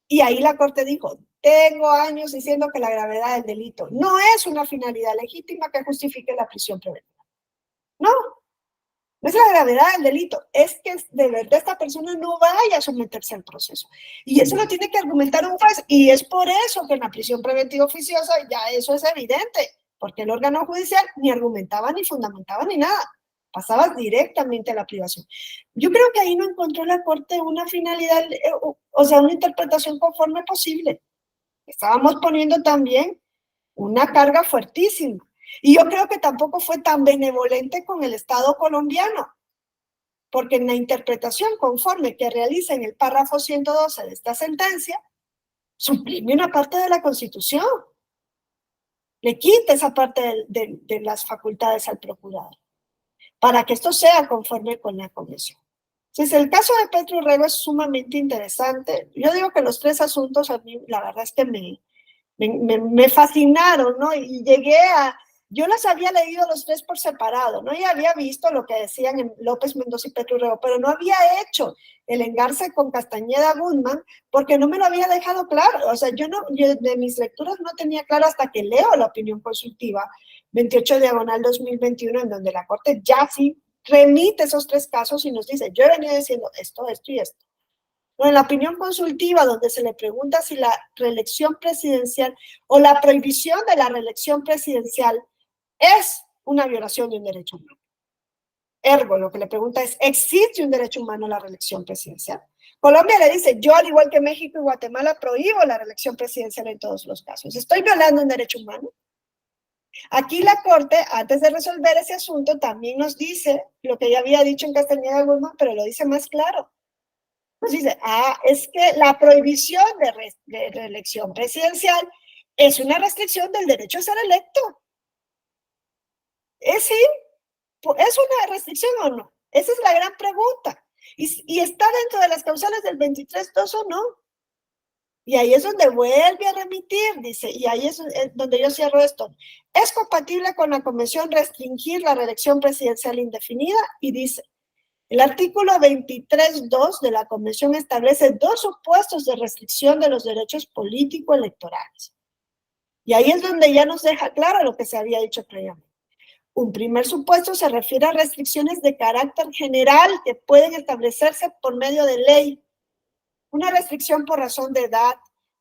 Y ahí la Corte dijo, tengo años diciendo que la gravedad del delito no es una finalidad legítima que justifique la prisión preventiva. No, no es la gravedad del delito, es que de verdad esta persona no vaya a someterse al proceso. Y eso lo tiene que argumentar un juez, y es por eso que en la prisión preventiva oficiosa ya eso es evidente, porque el órgano judicial ni argumentaba, ni fundamentaba, ni nada. Pasabas directamente a la privación. Yo creo que ahí no encontró la Corte una finalidad, o sea, una interpretación conforme posible. Estábamos poniendo también una carga fuertísima. Y yo creo que tampoco fue tan benevolente con el Estado colombiano, porque en la interpretación conforme que realiza en el párrafo 112 de esta sentencia, suprime una parte de la Constitución. Le quita esa parte de las facultades al procurador, para que esto sea conforme con la Convención. Entonces, el caso de Petro Urrego es sumamente interesante. Yo digo que los tres asuntos a mí, la verdad es que me fascinaron, ¿no? Y llegué a, yo los había leído los tres por separado, ¿no? Y había visto lo que decían en López Mendoza y Petro Urrego, pero no había hecho el engarce con Castañeda Guzmán porque no me lo había dejado claro. O sea, yo de mis lecturas no tenía claro hasta que leo la opinión consultiva 28/2021, en donde la Corte ya sí remite esos tres casos y nos dice, yo he venido diciendo esto, esto y esto. Bueno, en la opinión consultiva, donde se le pregunta si la reelección presidencial o la prohibición de la reelección presidencial es una violación de un derecho humano. Ergo, lo que le pregunta es, ¿existe un derecho humano a la reelección presidencial? Colombia le dice, yo al igual que México y Guatemala prohíbo la reelección presidencial en todos los casos. ¿Estoy violando un derecho humano? Aquí la Corte, antes de resolver ese asunto, también nos dice lo que ya había dicho en Castañeda Guzmán, pero lo dice más claro. Nos dice, es que la prohibición de reelección presidencial es una restricción del derecho a ser electo. Sí, ¿es una restricción o no? Esa es la gran pregunta. Y está dentro de las causales del 23.2 o no. Y ahí es donde vuelve a remitir, dice, y ahí es donde yo cierro esto. Es compatible con la Convención restringir la reelección presidencial indefinida, y dice, el artículo 23.2 de la Convención establece dos supuestos de restricción de los derechos político-electorales. Y ahí es donde ya nos deja claro lo que se había dicho previamente. Un primer supuesto se refiere a restricciones de carácter general que pueden establecerse por medio de ley. Una restricción por razón de edad,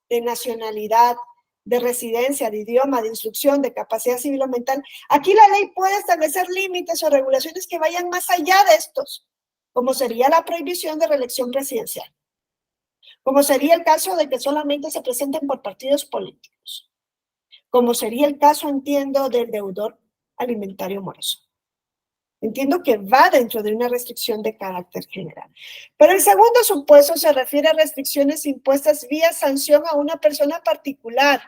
de nacionalidad, de residencia, de idioma, de instrucción, de capacidad civil o mental. Aquí la ley puede establecer límites o regulaciones que vayan más allá de estos, como sería la prohibición de reelección presidencial, como sería el caso de que solamente se presenten por partidos políticos, como sería el caso, entiendo, del deudor alimentario moroso. Entiendo que va dentro de una restricción de carácter general. Pero el segundo supuesto se refiere a restricciones impuestas vía sanción a una persona particular.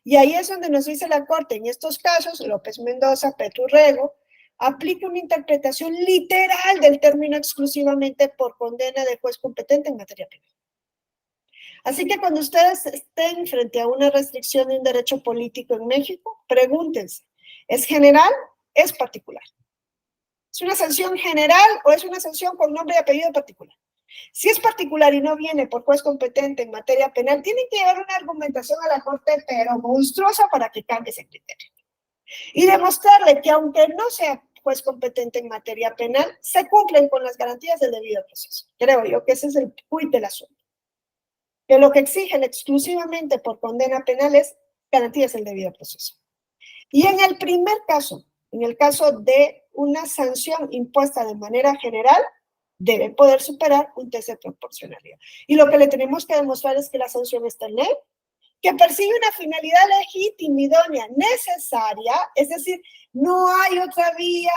Y ahí es donde nos dice la Corte, en estos casos, López Mendoza, Petro Urrego, aplica una interpretación literal del término exclusivamente por condena de juez competente en materia penal. Así que cuando ustedes estén frente a una restricción de un derecho político en México, pregúntense, ¿es general? ¿Es particular? ¿Es una sanción general o es una sanción con nombre y apellido particular? Si es particular y no viene por juez competente en materia penal, tienen que llevar una argumentación a la Corte, pero monstruosa, para que cambie ese criterio. Y demostrarle que aunque no sea juez competente en materia penal, se cumplen con las garantías del debido proceso. Creo yo que ese es el quid del asunto. Que lo que exigen exclusivamente por condena penal es garantías del debido proceso. Y en el primer caso, en el caso de una sanción impuesta de manera general, debe poder superar un test de proporcionalidad. Y lo que le tenemos que demostrar es que la sanción está en ley, que persigue una finalidad legítima, idónea, necesaria, es decir, no hay otra vía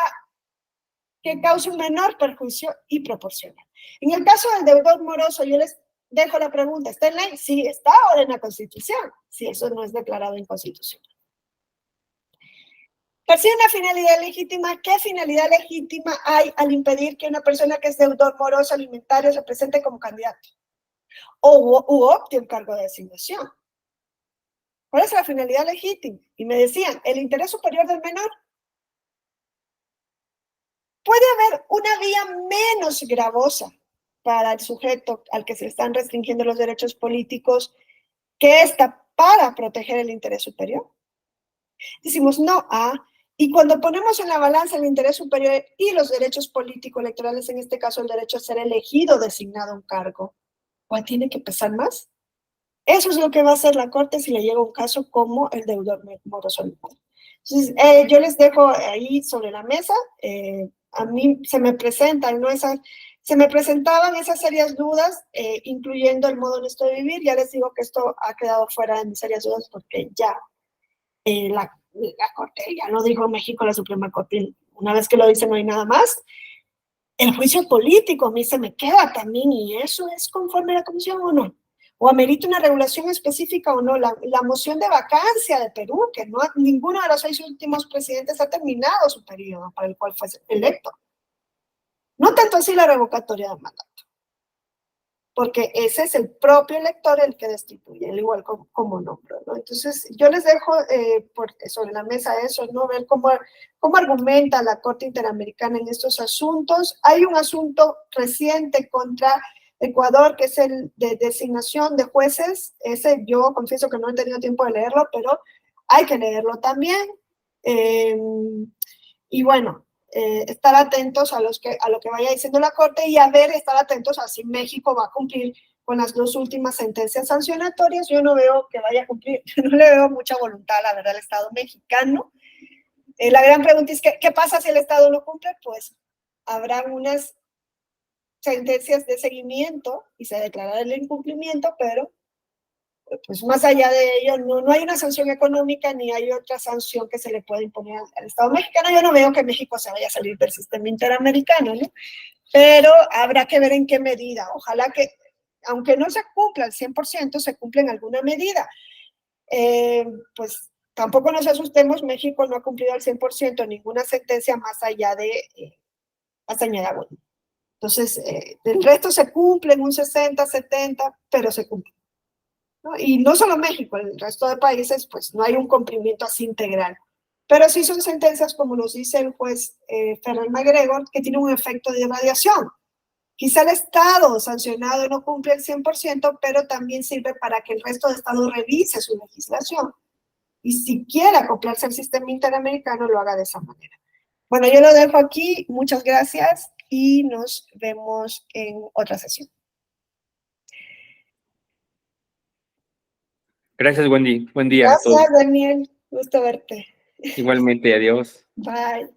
que cause un menor perjuicio y proporcional. En el caso del deudor moroso, yo les dejo la pregunta, ¿está en ley? Sí, está ahora en la Constitución, si eso no es declarado inconstitucional. Persigue una finalidad legítima. ¿Qué finalidad legítima hay al impedir que una persona que es deudor moroso alimentario se presente como candidato? O opte un cargo de designación. ¿Cuál es la finalidad legítima? Y me decían, el interés superior del menor. Puede haber una vía menos gravosa para el sujeto al que se están restringiendo los derechos políticos que esta para proteger el interés superior. Decimos no a, y cuando ponemos en la balanza el interés superior y los derechos políticos electorales, en este caso el derecho a ser elegido, designado a un cargo, ¿cuál tiene que pesar más? Eso es lo que va a hacer la Corte si le llega un caso como el deudor moroso. Entonces, yo les dejo ahí sobre la mesa, a mí se me presentan, ¿no? Se me presentaban esas serias dudas, incluyendo el modo honesto de vivir. Ya les digo que esto ha quedado fuera de mis serias dudas porque ya la Corte, ya lo dijo México, la Suprema Corte, una vez que lo dice no hay nada más. El juicio político a mí se me queda también, y eso es conforme a la Comisión o no. O amerita una regulación específica o no. La moción de vacancia de Perú, que no, ninguno de los 6 últimos presidentes ha terminado su periodo para el cual fue electo. No tanto así la revocatoria de mandato, porque ese es el propio elector el que destituye, al igual como nombro, ¿no? Entonces, yo les dejo sobre la mesa eso, ¿no? Ver cómo argumenta la Corte Interamericana en estos asuntos. Hay un asunto reciente contra Ecuador, que es el de designación de jueces. Ese yo confieso que no he tenido tiempo de leerlo, pero hay que leerlo también. Y bueno, estar atentos a lo que vaya diciendo la Corte y estar atentos a si México va a cumplir con las 2 últimas sentencias sancionatorias. Yo no veo que vaya a cumplir, no le veo mucha voluntad, la verdad, al Estado mexicano. La gran pregunta es, ¿qué pasa si el Estado no cumple? Pues habrá unas sentencias de seguimiento y se declarará el incumplimiento, pero pues más allá de ello, no hay una sanción económica ni hay otra sanción que se le pueda imponer al Estado mexicano. Yo no veo que México se vaya a salir del sistema interamericano, ¿no? Pero habrá que ver en qué medida. Ojalá que, aunque no se cumpla al 100%, se cumpla en alguna medida. Pues tampoco nos asustemos, México no ha cumplido al 100% ninguna sentencia más allá de agua. Entonces, el resto se cumple en un 60, 70, pero se cumple, ¿no? Y no solo México, el resto de países, pues no hay un cumplimiento así integral. Pero sí son sentencias, como nos dice el juez Ferrer McGregor, que tienen un efecto de irradiación. Quizá el Estado sancionado no cumple el 100%, pero también sirve para que el resto de Estados revise su legislación. Y si quiere acoplarse al sistema interamericano, lo haga de esa manera. Bueno, yo lo dejo aquí. Muchas gracias y nos vemos en otra sesión. Gracias, Wendy. Buen día a todos. Gracias, Daniel. Gusto verte. Igualmente, adiós. Bye.